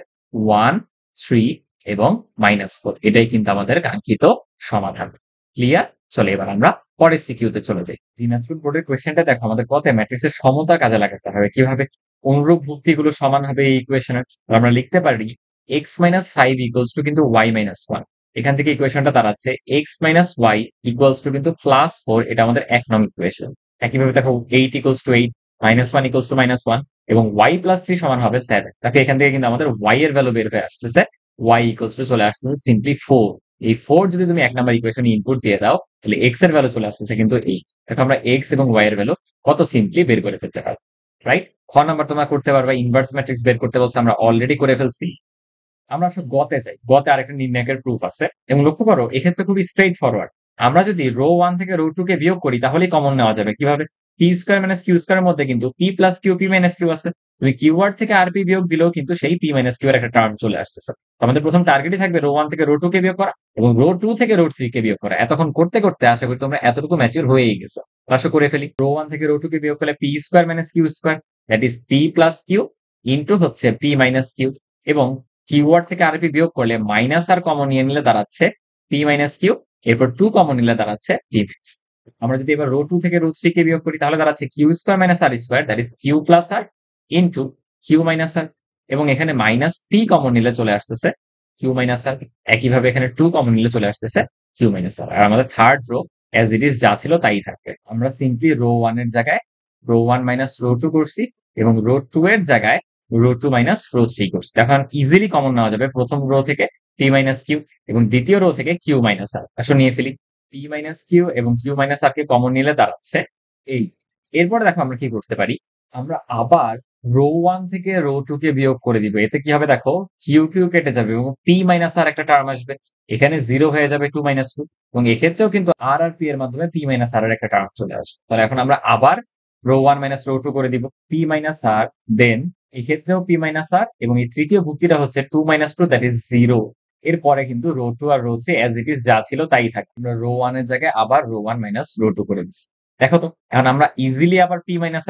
1, 3 এবং -4। এটাই কিন্তু আমাদের কাঙ্ক্ষিত সমাধান। ক্লিয়ার? চলো এবার আমরা পরের সিকিউতে চলে যাই। দিনাজপুর বোর্ডের কোয়েশ্চেনটা দেখো, আমাদের পথে ম্যাট্রিক্সের সমতা কাজে লাগাতে হবে। কিভাবে? অনুরূপ ভুক্তিগুলো সমান হবে এই ইকুয়েশনের। আমরা লিখতে পারি x-5 ইকুয়ালস টু কিন্তু y-1। এখান থেকে ইকুয়েশনটা দাঁড়াচ্ছে x-y ইকুয়ালস টু কিন্তু +4। এটা আমাদের 1 নং ইকুয়েশন। একইভাবে দেখো 8 ইকুয়ালস টু 8, -1 ইকুয়ালস টু -1 এবং y+3 সমান হবে 7। দেখো এখান থেকে কিন্তু আমাদের y এর ভ্যালু বের হয়ে আসতেছে। y ইকুয়ালস টু চলে আসতেছে সিম্পলি 4। এই 4 যদি তুমি 1 নাম্বার ইকুয়েশনে ইনপুট দিয়ে দাও তাহলে x এর ভ্যালু চলে আসতেছে কিন্তু 8। দেখো আমরা x এবং y এর ভ্যালু কত সিম্পলি বের করে ফেলতে পারবো। রাইট? খ নাম্বার তোমরা করতে পারবা, ইনভার্স ম্যাট্রিক্স বের করতে বলছে, আমরা অলরেডি করে ফেলছি। আমরা আসলে গতে যাই। গতে আরেকটা নির্ণায়কের প্রুফ আছে এবং লক্ষ্য করো এক্ষেত্রে খুবই স্ট্রেইট ফরওয়ার্ড। আমরা যদি রো 1 থেকে রো 2 কে বিয়োগ করি তাহলেই কমন নেওয়া যাবে। কিভাবে? পি স্কয়ার মাইনাস কিউ স্কয়ারের মধ্যে কিন্তু p plus q, p minus q আছে। তুমি কিউ ওয়ার্ড থেকে আর পি বিয়োগ দিলেও কিন্তু সেই পি মাইনাস কিউ এর একটা টার্ম চলে আসতেছে। আমাদের প্রথম টার্গেটই থাকবে রো 1 থেকে রো 2 কে বিয়োগ করা এবং রো 2 থেকে রো 3 কে বিয়োগ করা। এতক্ষণ করতে করতে আশা করি তোমরা এতটুকু ম্যাচিউর হয়েই গেছো। আশা করে ফেলি। রো 1 থেকে রো 2 কে বিয়োগ করলে p square minus q square, that is p plus q into হচ্ছে পি মাইনাস কিউ, এবং কিউওয়ার্ড থেকে আরপি বিয়োগ করলে মাইনাস আর কমন নিয়ে নিলে দাঁড়াচ্ছে পি মাইনাস কিউ, এরপর 2 কমন নিলে দাঁড়াচ্ছে পি মাইনাস। আমরা যদি এবার রো 2 থেকে রো 3 কে বিয়োগ করি তাহলে দাঁড়াচ্ছে Q square minus R square, that is Q plus R into Q minus R, এবং এখানে মাইনাস পি কমন নিলে চলে আসতেছে কিউ মাইনাস আর। একইভাবে এখানে 2 কমন নিলে চলে আসতেছে কিউ মাইনাস আর। আর আমাদের third rho as it is যা ছিল তাই থাকবে। আমরা সিম্পলি রো 1 এর জায়গায় রো 1 মাইনাস রো 2 করছি এবং রো 2 এর জায়গায় রো 2 মাইনাস রো 3 করছি। এখন ইজিলি কমন নেওয়া যাবে প্রথম রো থেকে পি মাইনাস কিউ এবং দ্বিতীয় রো থেকে কিউ মাইনাস আর। আসলে নিয়ে ফেলি। পি মাইনাস কিউ এবং কিউ মাইনাস আর কে কমন নিলে দাঁড়াচ্ছে এই। এরপরে দেখো আমরা কি করতে পারি, আমরা আবার রো 1 থেকে রো 2 কে বিয়োগ করে দিব। এতে কি হবে দেখো, কিউ কিউ কেটে যাবে এবং পি মাইনাস আর একটা টার্ম আসবে। এখানে 0 হয়ে যাবে 2 মাইনাস 2 এবং এক্ষেত্রেও কিন্তু আর আর পি এর মাধ্যমে পি মাইনাস আর এর একটা টার্ম চলে আসবে। তাহলে এখন আমরা আবার রো 1 মাইনাস রো 2 করে দিব, পি মাইনাস আর, দেন এক্ষেত্রেও পি মাইনাস আর এবং এই তৃতীয় ভুক্তিটা হচ্ছে 2 মাইনাস 2 দ্যাট ইজ 0। এরপরে কিন্তু রো 2 আর রো 3 অ্যাজ ইট ইজ যা ছিল তাই থাকে। আমরা রো 1 এর জায়গায় আবার রো 1 মাইনাস রো 2 করে দিচ্ছি। দেখো তো এখন আমরা ইজিলি আবার পি মাইনাস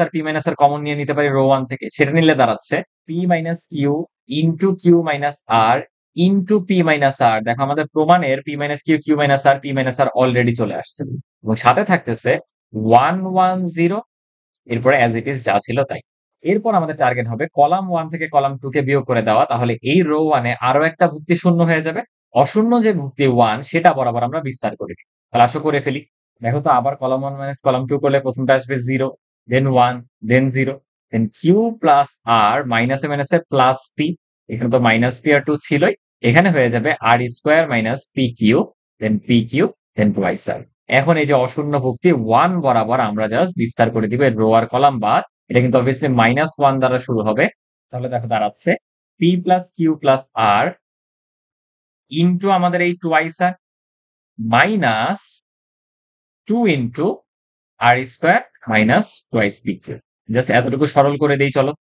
আর কমন নিয়ে নিতে পারি রো 1 থেকে। সেটা নিলে দাঁড়াচ্ছে P minus Q into Q minus R into P minus R. দেখো আমাদের প্রমাণের P minus Q, Q minus R, P minus R already চলে আসছে এবং সাথে থাকতেছে 1 1 0। এরপরে অ্যাজ ইট ইজ যা ছিল তাই। এরপর আমাদের টার্গেট হবে কলাম 1 থেকে কলাম 2 কে বিয়োগ করে দেওয়া। তাহলে এই রো 1 এ আরো একটা ভুক্তি শূন্য হয়ে যাবে। অশূন্য যে ভুক্তি 1 সেটা বরাবর আমরা বিস্তার করে দিই। তাহলে আসো করে ফেলি। দেখো তো আবার কলাম 1 মাইনাস কলাম 2 করলে প্রথমটা আসবে 0, দেন 1, দেন 0, দেন কিউ প্লাস আর মাইনাসে মাইনাসে প্লাস পি। এখানে তো মাইনাস পি আর 2 ছিলই। এখানে হয়ে যাবে আর স্কোয়ার মাইনাস পি কিউ, দেন পি কিউ, দেন টুয়াইস আর। এখন এই যে অশূন্য ভুক্তি 1 বরাবর আমরা জাস্ট বিস্তার করে দিব রো আর কলাম বাদ। এটা কিন্তু অবভিয়াসলি -1 দ্বারা শুরু হবে। তাহলে দেখো দাঁড়াচ্ছে P plus Q plus R into আমাদের এই twice R minus 2 into R square minus twice P Q. Just এতটুকু সরল করে দেই চলো।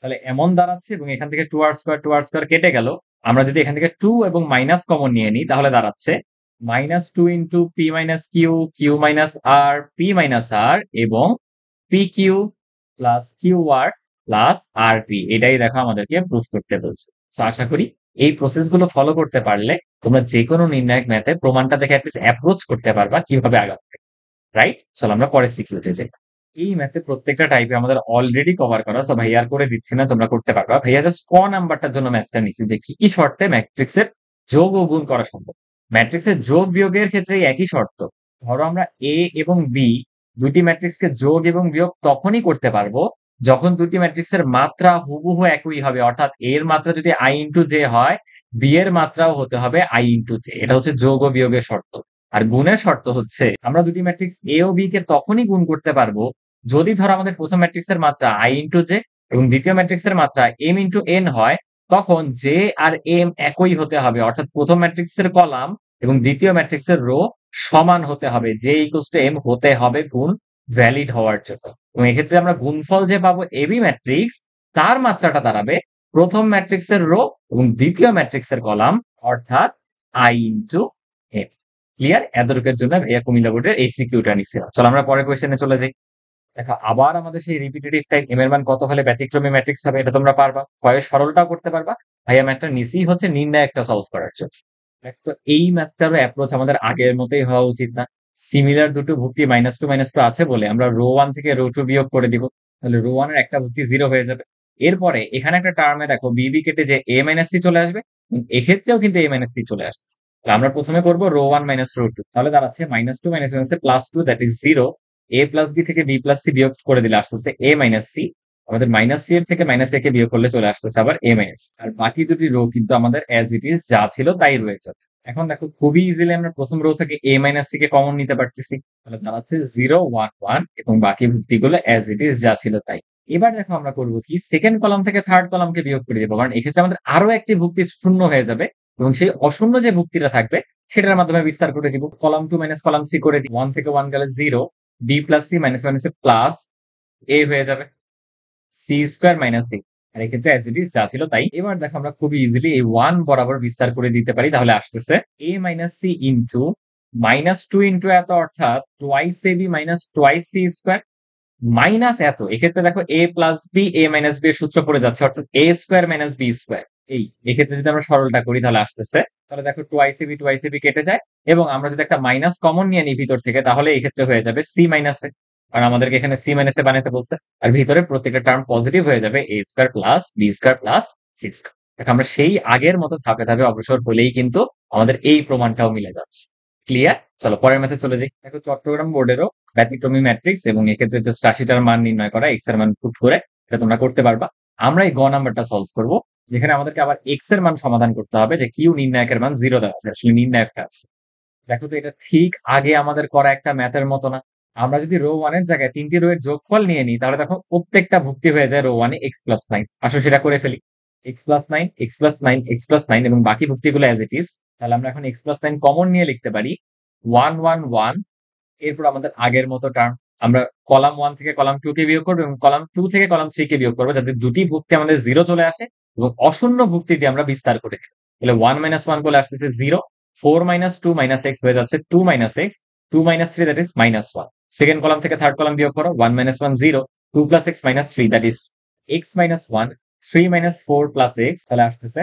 তাহলে এমন দাঁড়াচ্ছে এবং এখান থেকে টু আর স্কোয়ার কেটে গেল। আমরা যদি এখান থেকে 2 এবং মাইনাস কমন নিয়ে নিই তাহলে দাঁড়াচ্ছে -2 into P minus Q, Q minus R, P minus R এবং P Q plus Q R plus R P. এটাই দেখো আমাদেরকে প্রুফ করতে বলছে। তো আশা করি এই প্রসেস গুলো ফলো করতে পারলে তোমরা যে কোনো নির্ণায়ক ম্যাথে প্রমাণটা দেখে অ্যাটলিস্ট অ্যাপ্রোচ করতে পারবা কিভাবে আগাতে। রাইট? চলো আমরা পরের সিকিউরিটি যাই। এই ম্যাথে প্রত্যেকটা টাইপে আমাদের অলরেডি কভার করা, সো ভাইয়া আর করে দিচ্ছি না, তোমরা করতে পারবা। ভাইয়া জাস্ট ক নাম্বারটার জন্য ম্যাথটা নিচ্ছি যে কি কি শর্তে ম্যাট্রিক্সের যোগ ও গুণ করা সম্ভব। ম্যাট্রিক্সের যোগ বিয়োগের ক্ষেত্রে একই শর্ত। ধরো আমরা এ এবং বি দুটি ম্যাট্রিক্সকে যোগ এবং বিয়োগ তখনই করতে পারবো যখন দুটি ম্যাট্রিক্সের মাত্রা হুবহু একই হবে। অর্থাৎ এর মাত্রা যদি আই ইন্টু জে হয়, বি এর মাত্রাও হতে হবে আই ইন্টু জে। এটা হচ্ছে যোগ ও বিয়োগের শর্ত। আর গুণের শর্ত হচ্ছে আমরা দুটি ম্যাট্রিক্স এ ও বি কে তখনই গুণ করতে পারবো যদি ধরো আমাদের প্রথম ম্যাট্রিক্সের মাত্রা আই ইন্টু জে এবং দ্বিতীয় ম্যাট্রিক্সের মাত্রা এম ইন্টু এন হয়, তখন জে আর এম একই হতে হবে। অর্থাৎ প্রথম ম্যাট্রিক্সের কলাম এবং দ্বিতীয় ম্যাট্রিক্সের রো সমান হতে হবে। জে ইকুয়ালস টু এম হতে হবে গুণ ভ্যালিড হওয়ার জন্য। এবং এক্ষেত্রে আমরা গুণফল যে পাবো এবি ম্যাট্রিক্স, তার মাত্রাটা দাঁড়াবে প্রথম ম্যাট্রিক্সের রো এবং দ্বিতীয় ম্যাট্রিক্সের কলাম, অর্থাৎ আই ইন্টু এম। ক্লিয়ার? এতটুকুর জন্য ভাইয়া কুমিল্লা বোর্ডের এই সিকিউটা নিচ্ছিলাম। চলো আমরা পরের কোয়েশ্চেনে চলে যাই। দেখো আবার আমাদের সেই রিপিটেটিভ টাইপ এম এর মান কত হলে ব্যতিক্রমী ম্যাট্রিক্স হবে, এটা তোমরা পারবা, হয় সরলটাও করতে পারবা। ভাইয়া ম্যাথটা নিচেই হচ্ছে নির্ণায়কটা সলভ করার জন্য। তো এই ম্যাথটারও অ্যাপ্রোচ আমাদের আগের মতোই হওয়া উচিত না? সিমিলার দুটো ভুক্তি -2 আছে বলে আমরা রো ওয়ান থেকে রো টু বিয়োগ করে দিব, তাহলে রো ওয়ান এর একটা ভুক্তি 0 হয়ে যাবে। এরপরে এখানে একটা টার্মে দেখো বিবি কেটে যে a মাইনাস সি চলে আসবে, এক্ষেত্রেও কিন্তু a মাইনাস সি চলে আসছে। তাহলে আমরা প্রথমে করবো row one minus row two, তাহলে দাঁড়াচ্ছে -2 minus +2 that is 0। a plus b থেকে বি প্লাস সি বিয়োগ করে দিলে আসতেছে a মাইনাস সি। আমাদের মাইনাস সি এর থেকে মাইনাস এ কে বিয়োগ করলে চলে আসতেছে আবার a মাইনাস। আর বাকি দুটি রো কিন্তু আমাদের অ্যাজ ইট ইজ যা ছিল তাই রয়েছে। এখন দেখো খুবই ইজিলি আমরা প্রথম রো থেকে a মাইনাস সি কে কমন নিতে পারতেছি, তাহলে দাঁড়াচ্ছে 0 1 1 এবং বাকি ভুক্তিগুলো অ্যাজ ইট ইজ যা ছিল তাই। এবার দেখো আমরা করব কি, সেকেন্ড কলাম থেকে থার্ড কলামকে বিয়োগ করে দেবো, কারণ এক্ষেত্রে আমাদের আরো একটি ভুক্তি শূন্য হয়ে যাবে এবং সেই অশূন্য যে ভুক্তিটা থাকবে সেটার মাধ্যমে বিস্তার করে দিব। কলাম 2 মাইনাস কলাম সি করে দিই, 1 থেকে 1 গেলে 0, বি প্লাস সি মাইনাস মাইনাসে প্লাস এ হয়ে যাবে, সি স্কোয়ার মাইনাস সি। আর এক্ষেত্রে অ্যাজ ইট ইজ যা ছিল তাই। এবার দেখো আমরা খুবই ইজিলি এই 1 বরাবর বিস্তার করে দিতে পারি, তাহলে আসতেছে a minus C into -2 into এত, অর্থাৎ twice A B minus twice C square minus এত। এক্ষেত্রে দেখো A plus B A minus B এর সূত্র পড়ে যাচ্ছে, অর্থাৎ A square minus B square. এই এক্ষেত্রে যদি আমরা সরলটা করি তাহলে আসতেছে, তাহলে দেখো টোয়াইস এ বি কেটে যায় এবং আমরা যদি একটা মাইনাস কমন নিয়ে নিই ভিতর থেকে, তাহলে এই ক্ষেত্রে হয়ে যাবে সি মাইনাস এ, কারণ আমাদেরকে এখানে সি মাইনাস এ বানাতে বলছে। আর ভিতরে প্রত্যেকটা টার্ম পজিটিভ হয়ে যাবে, A square plus B square plus C square. দেখো আমরা সেই আগের মতো ধাপে ধাপে অগ্রসর হলেই কিন্তু আমাদের এই প্রমাণটাও মিলে যাচ্ছে। ক্লিয়ার? চলো পরের ম্যাথে চলে যাই। দেখো চট্টগ্রাম বোর্ডেরও ব্যতিক্রমী ম্যাট্রিক্স এবং এক্ষেত্রে জাস্ট রাশিটার মান নির্ণয় করা, এক্স এর মান পুট করে, এটা তোমরা করতে পারবা। আমরা এই গ নাম্বারটা সলভ করব, যেখানে আমাদেরকে আবার এক্স এর মান সমাধান করতে হবে, যে কিউ নির্ণায়কের মান 0 দেওয়া আছে, আসলে নির্ণায়কটা আছে। দেখো তো এটা ঠিক আগে আমাদের করা একটা ম্যাথের মতো না? আমরা যদি রো ওয়ান এর জায়গায় 3টি রো এর যোগফল নিয়ে নিই, তাহলে দেখো প্রত্যেকটা ভুক্তি হয়ে যায় রো ওয়ানে এক্স প্লাস 9। আসলে সেটা করে ফেলি, x plus 9 x plus 9 x plus 9 এবং বাকি ভুক্তিগুলো অ্যাজ ইট ইজ। তাহলে আমরা এখন এক্স প্লাস 9 কমন নিয়ে লিখতে পারি 1 1 1। এরপর আমাদের আগের মতো টার্ম, আমরা কলাম 1 থেকে কলাম 2 কে বিয়োগ করবো এবং কলাম 2 থেকে কলাম 3 কে বিয়োগ করবো, যাতে দুটি ভুক্তি আমাদের 0 চলে আসে এবং অশূন্য ভুক্তি দিয়ে আমরা বিস্তার করে দিই। তাহলে 1 মাইনাস 1 করলে আসতেছে 0, 4 মাইনাস 2 মাইনাস এক্স হয়ে যাচ্ছে 2 minus x, 2 minus 3 that is -1। Second column থেকে থার্ড কলাম বিয়োগ করো, 1 minus 1 0, 2 plus x minus 3 that is x minus 1, 3 minus 4 plus x, তাহলে আসতেছে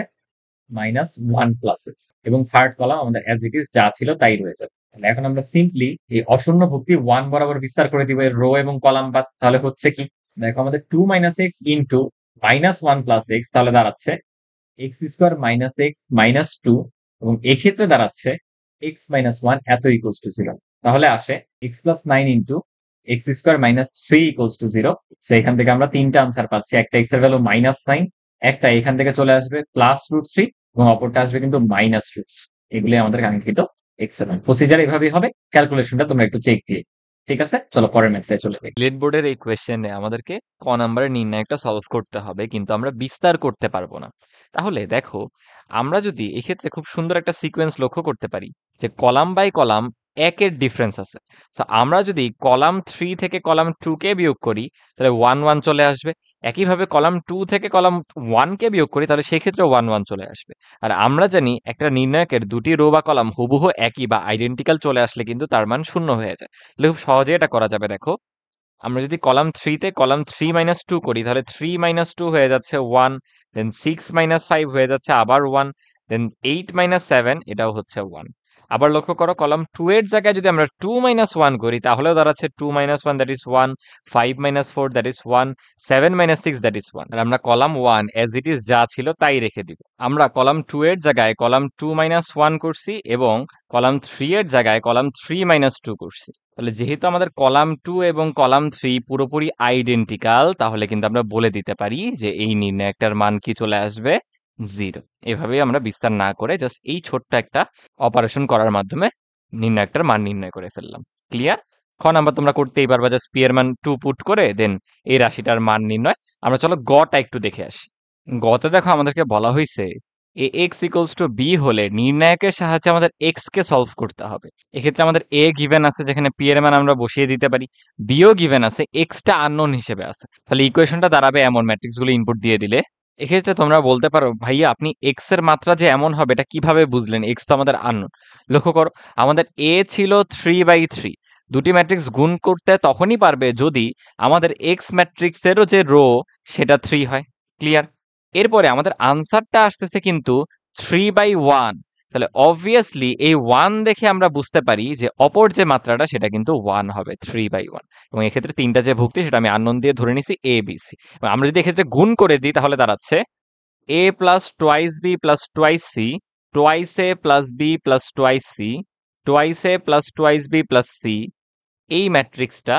-1 প্লাস এক্স এবং থার্ড কলাম আমাদের অ্যাজ ইট ইজ যা ছিল তাই রয়ে যাবে। তাহলে এখন আমরা সিম্পলি এই অশূন্য ভুক্তি 1 বরাবর বিস্তার করে দিব এর রো এবং কলাম বাদ, তাহলে হচ্ছে কি, দেখো আমাদের 2 minus x into -1 plus x, তাহলে দাঁড়াচ্ছে x square minus X minus 2 এবং এক্ষেত্রে দাঁড়াচ্ছে এক্স মাইনাস 1 এত ইকুয়ালস টু 0। তাহলে আসে x plus 9 into x square minus 3 equals to 0। So এখান থেকে আমরা তিনটা আনসার পাচ্ছি, একটা এক্স এর ভ্যালু -9, একটা এখান থেকে চলে আসবে +√3 এবং অপরটা আসবে কিন্তু -√3। এগুলি আমাদের কাঙ্ক্ষিত এক্স এর মান। প্রসিজার এভাবেই হবে, ক্যালকুলেশনটা তোমরা একটু চেক দিয়ে। ঠিক আছে, চলো পরের ম্যাথটায় চলে যাই। সিলেট বোর্ডের এই কোয়েশ্চেনে আমাদেরকে ক নাম্বারের নির্ণায়কটা সলভ করতে হবে, কিন্তু আমরা বিস্তার করতে পারবো না। তাহলে দেখো, আমরা যদি এক্ষেত্রে খুব সুন্দর একটা সিকোয়েন্স লক্ষ্য করতে পারি, যে কলাম বাই কলাম একের ডিফারেন্স আছে। তো আমরা যদি কলাম 3 থেকে কলাম 2 কে বিয়োগ করি, তাহলে 1 1 চলে আসবে। একইভাবে কলাম 2 থেকে কলাম 1 কে বিয়োগ করি, তাহলে সেক্ষেত্রে 1 1 চলে আসবে। আর আমরা জানি একটা নির্ণায়কের দুটি রো বা কলাম হুবহু একই বা আইডেন্টিক্যাল চলে আসলে কিন্তু তার মান 0 হয়ে যায়। তাহলে খুব সহজে এটা করা যাবে। দেখো, আমরা যদি কলাম 3 তে কলাম 3 মাইনাস 2 করি, তাহলে 3 মাইনাস 2 হয়ে যাচ্ছে 1, দেন 6 মাইনাস 5 হয়ে যাচ্ছে আবার 1, দেন 8 মাইনাস 7 এটাও হচ্ছে 1। আবার লক্ষ্য করো, কলাম 2 এর জায়গায় যদি আমরা 2 মাইনাস 1 করি, তাহলেও দাঁড়াচ্ছে 2 minus 1 that is 1, 5 minus 4 that is 1, 7 minus 6 that is 1। আর আমরা কলাম 1 অ্যাজ ইট ইজ যা ছিল তাই রেখে দিব। আমরা কলাম 2 এর জায়গায় কলাম 2 মাইনাস 1 করছি এবং কলাম 3 এর জায়গায় কলাম 3 মাইনাস 2 করছি। তাহলে যেহেতু আমাদের কলাম 2 এবং কলাম 3 পুরোপুরি আইডেন্টিক্যাল, তাহলে কিন্তু আমরা বলে দিতে পারি যে এই নির্ণায়কটার মান কি চলে আসবে, 0। এভাবেই আমরা বিস্তার না করে জাস্ট এই ছোট্ট একটা অপারেশন করার মাধ্যমে নির্ণায়কটার মান নির্ণয় করে ফেললাম। ক্লিয়ার? খ নাম্বার তোমরা করতেই পারবা, জাস্ট পি এর মান 2 পুট করে দেন এই রাশিটার মান নির্ণয়। আমরা চলো গটা একটু দেখে আসি। গতে দেখো আমাদেরকে বলা হয়েছে এ এক্স ইকুয়ালস টু বি হলে নির্ণায়কের সাহায্যে আমাদের এক্স কে সলভ করতে হবে। এক্ষেত্রে আমাদের এ গিভেন আছে, যেখানে পি এর মান আমরা বসিয়ে দিতে পারি। বিও গিভেন আছে, এক্সটা আননোন হিসেবে আছে। তাহলে ইকুয়েশনটা দাঁড়াবে এমন, ম্যাট্রিক্স গুলো ইনপুট দিয়ে দিলে এক্ষেত্রে তোমরা বলতে পারো, ভাইয়া আপনি এক্স এর মাত্রা যে এমন হবে এটা কিভাবে বুঝলেন? এক্স তো আমাদের আননোন। লক্ষ্য করো, আমাদের এ ছিল 3/3। দুটি ম্যাট্রিক্স গুণ করতে তখনই পারবে যদি আমাদের এক্স ম্যাট্রিক্সেরও যে রো সেটা 3 হয়। ক্লিয়ার? এরপরে আমাদের আনসারটা আসতেছে কিন্তু 3/1। তাহলে অবভিয়াসলি এই 1 দেখে আমরা বুঝতে পারি যে অপর যে মাত্রাটা সেটা কিন্তু 1 হবে, 3/1। এবং এক্ষেত্রে 3টা যে ভুক্তি সেটা আমি আননোন দিয়ে ধরে নিছি এ, বি, সি। এবং আমরা যদি এক্ষেত্রে গুণ করে দিই তাহলে দাঁড়াচ্ছে a plus twice b plus twice c, twice a plus B plus twice c, twice a plus twice b plus c. এই ম্যাট্রিক্সটা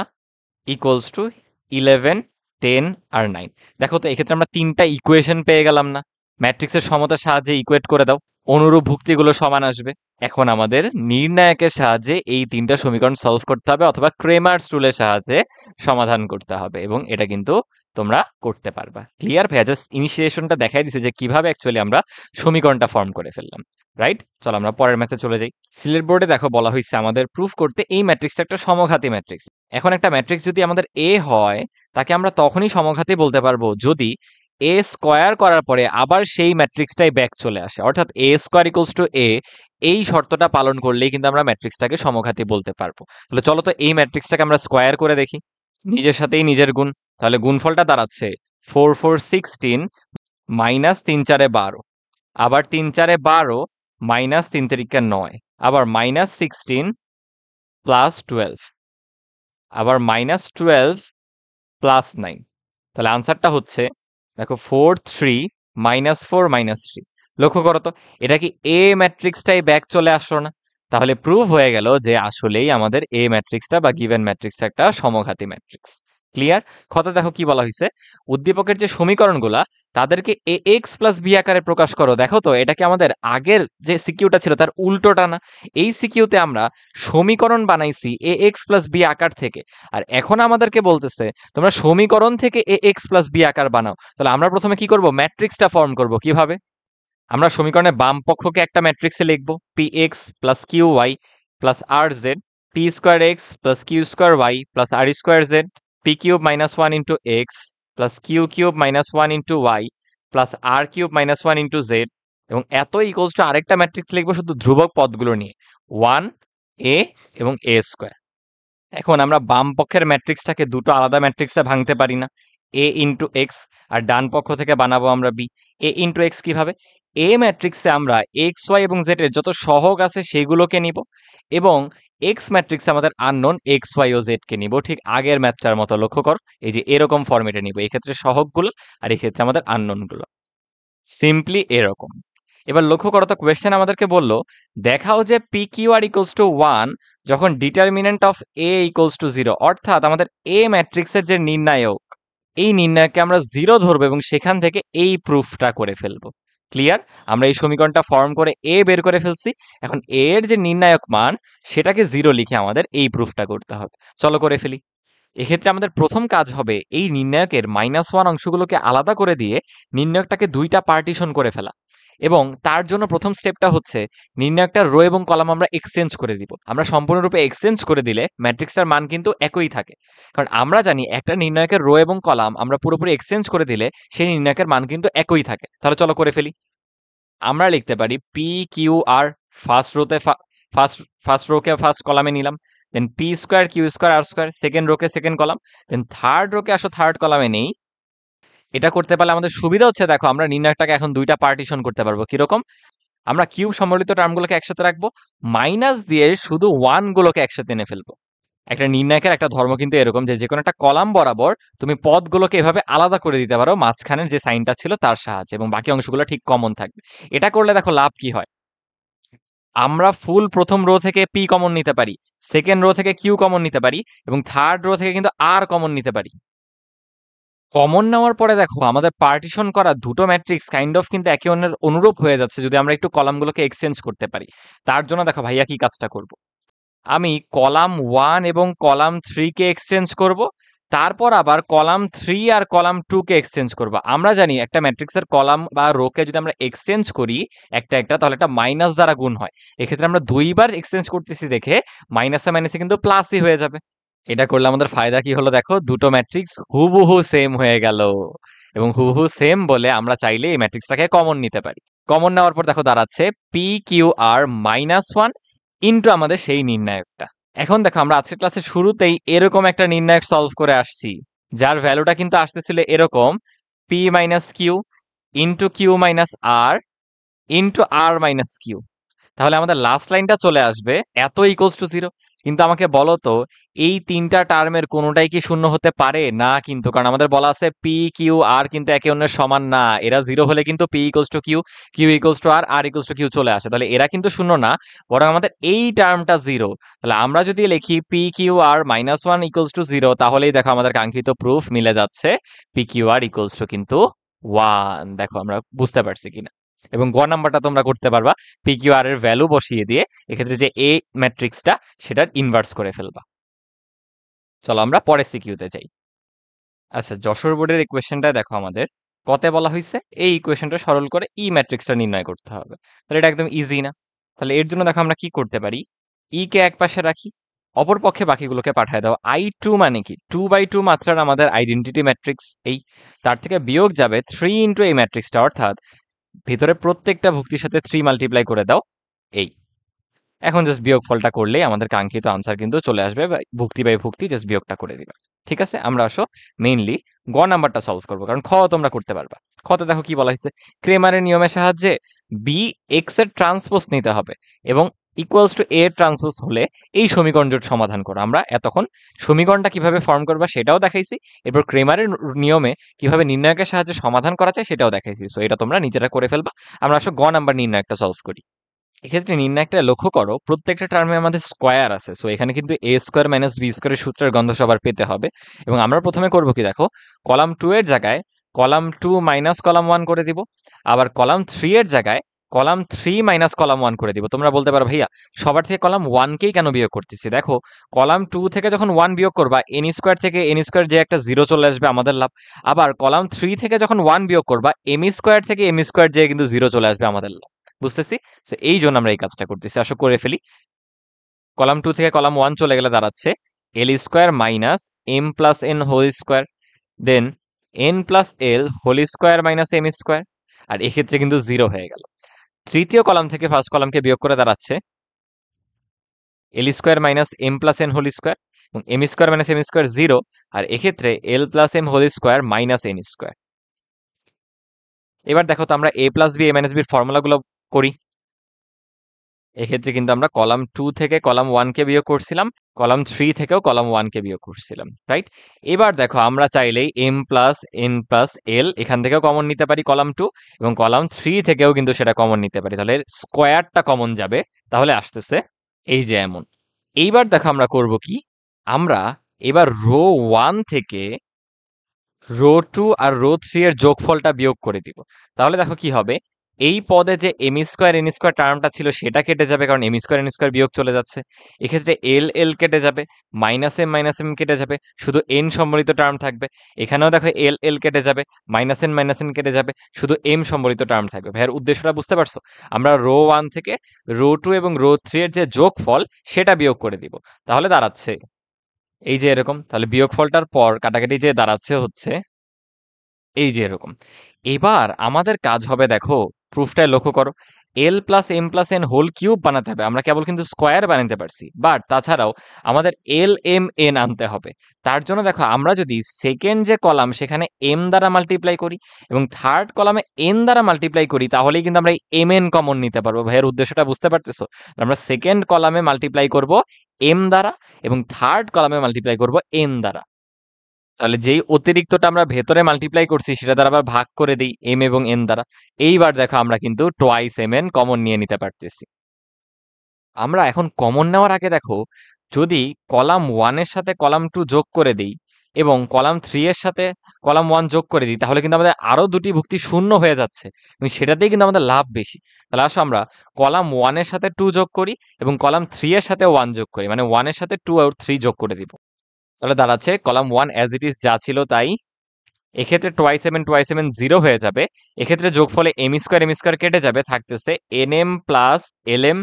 ইকুয়ালস টু 11, 10 আর 9। দেখো তো এক্ষেত্রে আমরা 3টা ইকুয়েশন পেয়ে গেলাম না? ম্যাট্রিক্সের সমতার সাহায্যে ইকুয়েট করে দাও, অনুরূপ ভুক্তিগুলো সমান আসবে। এখন আমাদের নির্ণায়কের সাহায্যে এই 3টা সমীকরণ সলভ করতে হবে, অথবা ক্রেমার্স রুলের সাহায্যে সমাধান করতে হবে, এবং এটা কিন্তু তোমরা করতে পারবা। ক্লিয়ার ভাইয়া? জাস্ট ইনিশিয়েশনটা দেখাই দিছে যে কিভাবে অ্যাকচুয়ালি আমরা সমীকরণটা ফর্ম করে ফেললাম। রাইট? চলো আমরা পরের ম্যাথে চলে যাই। সিলেট বোর্ডে দেখো বলা হয়েছে আমাদের প্রুফ করতে এই ম্যাট্রিক্সটা একটা সমঘাতী ম্যাট্রিক্স। এখন একটা ম্যাট্রিক্স যদি আমাদের এ হয়, তাকে আমরা তখনই সমঘাতী বলতে পারবো যদি এ স্কোয়ার করার পরে আবার সেই ম্যাট্রিক্সটাই ব্যাক চলে আসে, অর্থাৎ এ স্কোয়ার ইকুয়ালস টু এ। এই শর্তটা পালন করলেই কিন্তু আমরা ম্যাট্রিক্সটাকে সমঘাতী বলতে পারবো। তাহলে চলো তো এই ম্যাট্রিক্সটাকে আমরা স্কোয়ার করে দেখি, নিজের সাথেই নিজের গুণ। তাহলে গুণফলটা দাঁড়াচ্ছে 4 4 16 মাইনাস 3 4 12, আবার 3 4 12 মাইনাস 3 3 9, আবার মাইনাস 16 প্লাস 12, আবার মাইনাস 12 প্লাস 9। তাহলে আনসারটা হচ্ছে, দেখো 4 3 মাইনাস 4 মাইনাস 3। লক্ষ্য করো তো, এটা কি এ ম্যাট্রিক্সটাই ব্যাক চলে আসলো না? তাহলে প্রুভ হয়ে গেল যে আসলেই আমাদের এ ম্যাট্রিক্সটা বা গিভেন ম্যাট্রিক্সটা একটা সমঘাতী ম্যাট্রিক্স। ক্লিয়ার? কথা দেখো কি বলা হয়েছে, উদ্দীপকের যে সমীকরণগুলা তাদেরকে এ এক্স প্লাস বি আকারে প্রকাশ করো। দেখো তো এটা কি আমাদের আগের যে সিকিউটা ছিল তার উল্টোটা না? এই সিকিউতে আমরা সমীকরণ বানাইছি এ এক্স প্লাস বি আকার থেকে, আর এখন আমাদেরকে বলতেছে তোমরা সমীকরণ থেকে এ এক্স প্লাস বি আকার বানাও। তাহলে আমরা প্রথমে কি করব? ম্যাট্রিক্সটা ফর্ম করব। কিভাবে? আমরা সমীকরণের বাম পক্ষকে একটা ম্যাট্রিক্সে লিখব, P X plus Q Y plus R Z, P square X plus Q square Y plus R square Z, P cube minus one into X plus Q cube minus one into Y plus R cube minus one into Z. এবং এত equals two আরেকটা matrix লিখবো শুধু ধ্রুবক পদগুলো নিয়ে, 1 এ এবং এ square. এখন আমরা বাম পক্ষের ম্যাট্রিক্সটাকে দুটো আলাদা ম্যাট্রিক্সে ভাঙতে পারি না? এ ইন্টু এক্স, আর ডান পক্ষ থেকে বানাবো আমরা বি। এ ইন্টু এক্স কিভাবে? এ ম্যাট্রিক্সে আমরা এক্স ওয়াই এবং জেড এর যত সহগ আছে সেগুলোকে নিব, এবং এক্স ম্যাট্রিক্সে আমাদের আননোন এক্স ওয়াই ও জেড কে নিব, ঠিক আগের ম্যাথটার মতো। লক্ষ্য কর, এই যে এরকম ফরম্যাটে নিব, এক্ষেত্রে সহগগুলো আর এক্ষেত্রে আমাদের আননোন গুলো, সিম্পলি এরকম। এবার লক্ষ্য করো তো, কোয়েশ্চেন আমাদেরকে বলল দেখাও যে p q r equals to 1 যখন determinant of a equals to 0, অর্থাৎ আমাদের এ ম্যাট্রিক্সের যে নির্ণায়ক, এই নির্ণায়ককে আমরা 0 ধরবো এবং সেখান থেকে এই প্রুফটা করে ফেলবো। ক্লিয়ার? আমরা এই সমীকরণটা ফর্ম করে এ বের করে ফেলছি। এখন এ এর যে নির্ণায়ক মান সেটাকে 0 লিখে আমাদের এই প্রুফটা করতে হবে। চলো করে ফেলি। এক্ষেত্রে আমাদের প্রথম কাজ হবে এই নির্ণায়কের -1 অংশগুলোকে আলাদা করে দিয়ে নির্ণায়কটাকে দুইটা পার্টিশন করে ফেলা। এবং তার জন্য প্রথম স্টেপটা হচ্ছে নির্ণায়কটার রো এবং কলাম আমরা এক্সচেঞ্জ করে দিব। আমরা সম্পূর্ণরূপে এক্সচেঞ্জ করে দিলে ম্যাট্রিক্সটার মান কিন্তু একই থাকে, কারণ আমরা জানি একটা নির্ণায়কের রো এবং কলাম আমরা পুরোপুরি এক্সচেঞ্জ করে দিলে সেই নির্ণায়কের মান কিন্তু একই থাকে। তাহলে চলো করে ফেলি। আমরা লিখতে পারি পি কিউ আর, ফার্স্ট রোতে ফার্স্ট ফার্স্ট রোকে ফার্স্ট কলামে নিলাম, দেন পি স্কোয়ার কিউ স্কোয়ার আর স্কোয়ার সেকেন্ড রোকে সেকেন্ড কলাম, দেন থার্ড রোকে আসো থার্ড কলামে নেই। এটা করতে পারলে আমাদের সুবিধা হচ্ছে, দেখো আমরা নির্ণায়কটাকে এখন দুইটা পার্টিশন করতে পারবো। কিরকম? আমরা কিউব সম্বলিত টার্মগুলোকে একসাথে রাখবো, মাইনাস দিয়ে শুধু 1 গুলোকে একসাথে এনে ফেলবো। একটা নির্ণায়কের একটা ধর্ম কিন্তু এরকম যে যেকোনো একটা কলাম বরাবর তুমি পদগুলোকে এভাবে আলাদা করে দিতে পারো মাঝখানের যে সাইনটা ছিল তার সাহায্যে, এবং বাকি অংশগুলো ঠিক কমন থাকবে। এটা করলে দেখো লাভ কি হয়, আমরা ফুল প্রথম রো থেকে পি কমন নিতে পারি, সেকেন্ড রো থেকে কিউ কমন নিতে পারি, এবং থার্ড রো থেকে কিন্তু আর কমন নিতে পারি। কমন নেওয়ার পরে দেখো আমাদের পার্টিশন করা দুটো ম্যাট্রিক্স কাইন্ড অফ কিন্তু একে অন্যের অনুরূপ হয়ে যাচ্ছে যদি আমরা একটু কলামগুলোকে এক্সচেঞ্জ করতে পারি। তার জন্য দেখো ভাইয়া কি কাজটা করব, আমি কলাম 1 এবং কলাম 3 কে এক্সচেঞ্জ করব, তারপর আবার কলাম 3 আর কলাম 2 কে এক্সচেঞ্জ করব। আমরা জানি একটা ম্যাট্রিক্সের কলাম বা রোকে যদি আমরা এক্সচেঞ্জ করি একটা একটা, তাহলে একটা মাইনাস দ্বারা গুণ হয়। এক্ষেত্রে আমরা দুইবার এক্সচেঞ্জ করতেছি দেখে মাইনাসে মাইনাসে কিন্তু প্লাসই হয়ে যাবে। এটা করলে আমাদের ফায়দা কি হলো, দেখো দুটো ম্যাট্রিক্স হুবহু সেম হয়ে গেল। এবং হুবহু সেম বলে আমরা চাইলে এই ম্যাট্রিক্সটাকে কমন নিতে পারি। কমন নেওয়ার পর দেখো দাঁড়াচ্ছে PQR-1 ইনটু আমাদের সেই নির্ণায়কটা। এখন দেখো আমরা আজকের ক্লাসের শুরুতেই এরকম একটা নির্ণায়ক সলভ করে আসছি, যার ভ্যালুটা কিন্তু আসতেছিল এরকম P-Q into Q-R into R-Q। তাহলে আমাদের লাস্ট লাইনটা চলে আসবে এত ইকুয়ালস টু 0। কিন্তু আমাকে বলো তো, এই তিনটা টার্মের কোনোটাই কি শূন্য হতে পারে না? কিন্তু কারণ আমাদের বলা আছে পি কিউ আর কিন্তু একে অন্যের সমান না। এরা 0 হলে কিন্তু p equals to q, q equals to r, r equals to q চলে আসে। তাহলে এরা কিন্তু শূন্য না, বরং আমাদের এই টার্মটা 0। তাহলে আমরা যদি লিখি PQR-1 ইকুয়ালস টু 0, তাহলেই দেখো আমাদের কাঙ্ক্ষিত প্রুফ মিলে যাচ্ছে, PQR ইকুয়ালস টু কিন্তু 1। দেখো আমরা বুঝতে পারছি কিনা। এবং গ নাম্বারটা তোমরা করতে পারবা, PQR এর ভ্যালু বসিয়ে দিয়ে এক্ষেত্রে যে এ ম্যাট্রিক্সটা সেটার ইনভার্স করে ফেলবা। চলো আমরা পরে সিকিউতে যাই। আচ্ছা, যশোর বোর্ডের ইকুয়েশনটা দেখো আমাদের কতে বলা হয়েছে এই ইকুয়েশনটা সরল করে ই ম্যাট্রিক্সটা নির্ণয় করতে হবে। তাহলে এটা একদম ইজি না? তাহলে এর জন্য দেখো আমরা কি করতে পারি, ই কে এক পাশে রাখি, অপর পক্ষে বাকিগুলোকে পাঠায় দাও। I2 মানে কি 2/2 মাত্রার আমাদের আইডেন্টিটি ম্যাট্রিক্স, এই তার থেকে বিয়োগ যাবে 3 ইন্টু এই ম্যাট্রিক্সটা, অর্থাৎ ভিতরে প্রত্যেকটা ভুক্তির সাথে 3 মাল্টিপ্লাই করে দাও এই। এখন জাস্ট বিয়োগফলটা করলেই আমাদের কাঙ্ক্ষিত আনসার কিন্তু চলে আসবে, বা ভুক্তি বাই ভুক্তি জাস্ট বিয়োগটা করে দিবা। ঠিক আছে, আমরা আসো মেইনলি গ নাম্বারটা সলভ করবো, কারণ খ তোমরা করতে পারবা। খতে দেখো কি বলা হয়েছে, ক্রেমারের নিয়মের সাহায্যে বি এক্স এর ট্রান্সপোজ নিতে হবে এবং ইকুয়ালস টু এ ট্রান্সপোজ হলে এই সমীকরণ জোট সমাধান করো। আমরা এতক্ষণ সমীকরণটা কিভাবে ফর্ম করবা সেটাও দেখাইছি, এরপর ক্রেমারের নিয়মে কিভাবে নির্ণায়কের সাহায্যে সমাধান করা যায় সেটাও দেখাইছি। সো এটা তোমরা নিজেরা করে ফেলবা। আমরা আসো গ নাম্বার নির্ণায়কটা সলভ করি। এক্ষেত্রে নির্ণায়কটা লক্ষ্য করো, প্রত্যেকটা টার্মে আমাদের স্কোয়ার আছে। সো এখানে কিন্তু এ স্কোয়ার মাইনাস বি স্কোয়ারের সূত্রের গন্ধ সবার পেতে হবে। এবং আমরা প্রথমে করব কি দেখো, কলাম 2 এর জায়গায় কলাম 2 মাইনাস কলাম 1 করে দিব, আবার কলাম 3 এর জায়গায় কলাম 3 মাইনাস কলাম 1 করে দিব। তোমরা বলতে পারো ভাইয়া সবার থেকে কলাম 1 কেই কেন বিয়োগ করতেছি? দেখো, কলাম 2 থেকে যখন 1 বিয়োগ করবা, এন স্কোয়ার থেকে এন স্কোয়ার যে একটা 0 চলে আসবে আমাদের লাভ। আবার কলাম 3 থেকে যখন 1 বিয়োগ করবা, এম স্কোয়ার থেকে এম স্কোয়ার যে কিন্তু 0 চলে আসবে আমাদের লাভ। বুঝতেছি? সো এই জন্য আমরা এই কাজটা করতেছি। আসো করে ফেলি। কলাম 2 থেকে কলাম 1 চলে গেলে দাঁড়াচ্ছে L square minus M plus N whole square, then N plus L whole square minus M square. আর এক্ষেত্রে কিন্তু 0 হয়ে গেল। তৃতীয় কলাম থেকে ফার্স্ট কলামকে বিয়োগ করে দাঁড়াচ্ছে L square minus M plus N whole square এবং M square minus M square 0। আর এক্ষেত্রে L plus M whole square minus N square. এবার দেখো তো আমরা A plus B A minus বির ফর্মুলাগুলো করি। এক্ষেত্রে কিন্তু আমরা কলাম 2 থেকে কলাম 1 কে বিয়োগ করছিলাম, কলাম 3 থেকেও কলাম 1 কে বিয়োগ করছিলাম, রাইট? এবার দেখো আমরা চাইলেই এম প্লাস এন প্লাস এল এখান থেকেও কমন নিতে পারি কলাম 2, এবং কলাম 3 থেকেও কিন্তু সেটা কমন নিতে পারি। তাহলে স্কোয়ারটা কমন যাবে, তাহলে আসতেছে এই যে এমন। এইবার দেখো আমরা করব কি, আমরা এবার রো 1 থেকে রো 2 আর রো 3 এর যোগফলটা বিয়োগ করে দিব। তাহলে দেখো কি হবে, এই পদে যে এম স্কোয়ার এন স্কোয়ার টার্মটা ছিল সেটা কেটে যাবে, কারণ এম স্কোয়ার এন স্কোয়ার বিয়োগ চলে যাচ্ছে। এক্ষেত্রে এল এল কেটে যাবে, মাইনাস এম কেটে যাবে, শুধু এন সম্বলিত টার্ম থাকবে। এখানেও দেখো এল এল কেটে যাবে, মাইনাস এন কেটে যাবে, শুধু এম সম্বলিত টার্ম থাকবে। ভাইয়ের উদ্দেশ্যটা বুঝতে পারছো? আমরা রো 1 থেকে রো 2 এবং রো 3 এর যে যোগফল সেটা বিয়োগ করে দিব। তাহলে দাঁড়াচ্ছে এই যে এরকম। তাহলে বিয়োগফলটার পর কাটাকাটি যে দাঁড়াচ্ছে হচ্ছে এই যে এরকম। এবার আমাদের কাজ হবে, দেখো প্রুফটায় লক্ষ্য করো, L plus M plus N whole cube বানাতে হবে। আমরা কেবল কিন্তু স্কোয়ার বানাতে পারছি, বাট তাছাড়াও আমাদের এল এম এন আনতে হবে। তার জন্য দেখো আমরা যদি সেকেন্ড যে কলাম সেখানে এম দ্বারা মাল্টিপ্লাই করি এবং থার্ড কলামে এন দ্বারা মাল্টিপ্লাই করি, তাহলেই কিন্তু আমরা এম এন কমন নিতে পারবো। ভাইয়ের উদ্দেশ্যটা বুঝতে পারতেছো? আমরা সেকেন্ড কলামে মাল্টিপ্লাই করব এম দ্বারা এবং থার্ড কলামে মাল্টিপ্লাই করব এন দ্বারা। তাহলে যেই অতিরিক্তটা আমরা ভেতরে মাল্টিপ্লাই করছি সেটা দ্বারা আবার ভাগ করে দিই এম এবং এন দ্বারা। এইবার দেখো আমরা কিন্তু টোয়াইস এম এন কমন নিয়ে নিতে পারতেছি। আমরা এখন কমন নেওয়ার আগে দেখো, যদি কলাম 1 এর সাথে কলাম 2 যোগ করে দিই এবং কলাম 3 এর সাথে কলাম 1 যোগ করে দিই, তাহলে কিন্তু আমাদের আরো দুটি ভুক্তি শূন্য হয়ে যাচ্ছে এবং সেটাতেই কিন্তু আমাদের লাভ বেশি। তাহলে আসো আমরা কলাম 1 এর সাথে 2 যোগ করি এবং কলাম 3 এর সাথে 1 যোগ করি, মানে 1 এর সাথে 2 আর 3 যোগ করে দিব। তাহলে দাঁড়াচ্ছে কলাম 1 অ্যাজ ইট ইজ যা ছিল তাই। এক্ষেত্রে টোয়াইস এম এন 0 হয়ে যাবে। এক্ষেত্রে যোগফলে এম স্কোয়ার কেটে যাবে, থাকতেছে n m plus l m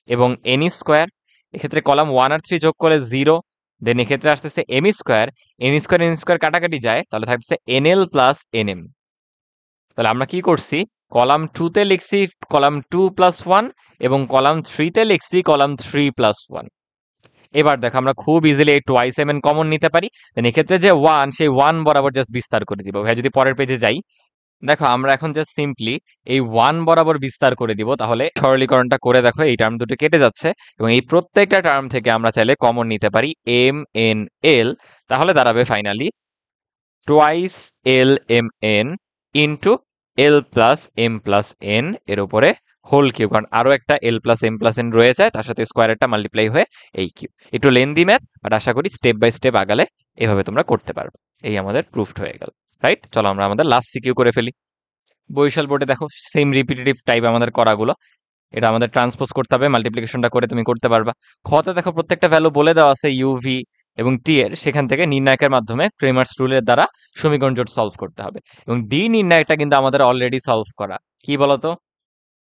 এবং এন স্কোয়ার। এক্ষেত্রে কলাম 1 আর 3 যোগ করে 0, দেন এক্ষেত্রে আসতেছে এম স্কোয়ার, এন স্কোয়ার কাটাকাটি যায়, তাহলে থাকতেছে এনএল প্লাস এনএম। তাহলে আমরা কি করছি, কলাম 2 তে লিখছি কলাম 2 প্লাস 1 এবং কলাম 3 তে লিখছি কলাম 3 প্লাস 1। এবার দেখো আমরা খুব ইজিলি এই টোয়াইস এম এন কমন নিতে পারি। দেন এক্ষেত্রে যে 1 সেই 1 বরাবর জাস্ট বিস্তার করে দিব। ভাই যদি পরের পেজে যাই, দেখো আমরা এখন জাস্ট সিম্পলি এই 1 বরাবর বিস্তার করে দিব। তাহলে সরলীকরণটা করে দেখো, এই টার্ম দুটো কেটে যাচ্ছে এবং এই প্রত্যেকটা টার্ম থেকে আমরা চাইলে কমন নিতে পারি এম এন এল। তাহলে দাঁড়াবে finally twice L M N into L plus M plus N এর উপরে হোল কিউব, কারণ আরো একটা L plus M plus N রয়ে যায়, তার সাথে স্কোয়ারেরটা মাল্টিপ্লাই হয়ে এই কিউব। একটু লেন্দি ম্যাথ, বাট আশা করি স্টেপ বাই স্টেপ আগালে এভাবে তোমরা করতে পারবে। এই আমাদের প্রুফড হয়ে গেল, রাইট? চলো আমরা আমাদের লাস্ট সিকিউ করে ফেলি। বরিশাল বোর্ডে দেখো সেম রিপিটেটিভ টাইপ আমাদের করাগুলো, এটা আমাদের ট্রান্সপোজ করতে হবে, মাল্টিপ্লিকেশনটা করে তুমি করতে পারবা। খতে দেখো প্রত্যেকটা ভ্যালু বলে দেওয়া আছে ইউভি এবং টি এর, সেখান থেকে নির্ণায়কের মাধ্যমে ক্রেমার্স রুলের দ্বারা সমীকরণ জোট সলভ করতে হবে। এবং ডি নির্ণায়কটা কিন্তু আমাদের অলরেডি সলভ করা। কি বলতো,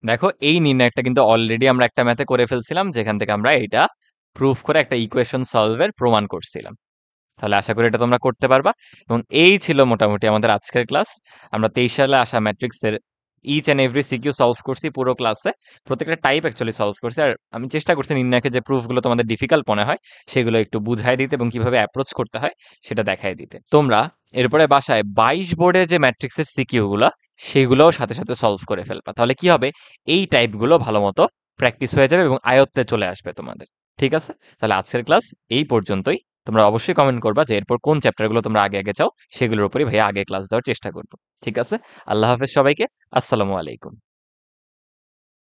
দেখো এই নির্ণায়কটা কিন্তু অলরেডি আমরা একটা ম্যাথে করে ফেলছিলাম, যেখান থেকে আমরা এটা প্রুফ করে একটা ইকুয়েশন সলভের প্রমাণ করছিলাম। তাহলে আশা করি এটা তোমরা করতে পারবা। এবং এই ছিল মোটামুটি আমাদের আজকের ক্লাস। আমরা 23 সালে আসা ম্যাট্রিক্সের each and every SQ solve করছি পুরো ক্লাসে, প্রত্যেকটা টাইপ অ্যাকচুয়ালি সলভ করছি। আর আমি চেষ্টা করছি নির্ণায়কের যে প্রুফগুলো তোমাদের ডিফিকাল্ট মনে হয় সেগুলো একটু বুঝাই দিতে এবং কিভাবে অ্যাপ্রোচ করতে হয় সেটা দেখাই দিতে। তোমরা এরপরে বাসায় 22 বোর্ডে যে ম্যাট্রিক্সের সিকিউগুলো সেগুলোও সাথে সাথে সলভ করে ফেলবা। তাহলে কি হবে, এই টাইপগুলো ভালো মতো প্র্যাকটিস হয়ে যাবে এবং আয়ত্তে চলে আসবে তোমাদের। ঠিক আছে, তাহলে আজকের ক্লাস এই পর্যন্তই। তোমরা অবশ্যই কমেন্ট করবা যে এরপর কোন চ্যাপ্টারগুলো তোমরা আগে আগে চাও, সেগুলোর উপরই ভাইয়া আগে ক্লাস দেওয়ার চেষ্টা করবো। ঠিক আছে, আল্লাহ হাফেজ সবাইকে। আসসালামু আলাইকুম।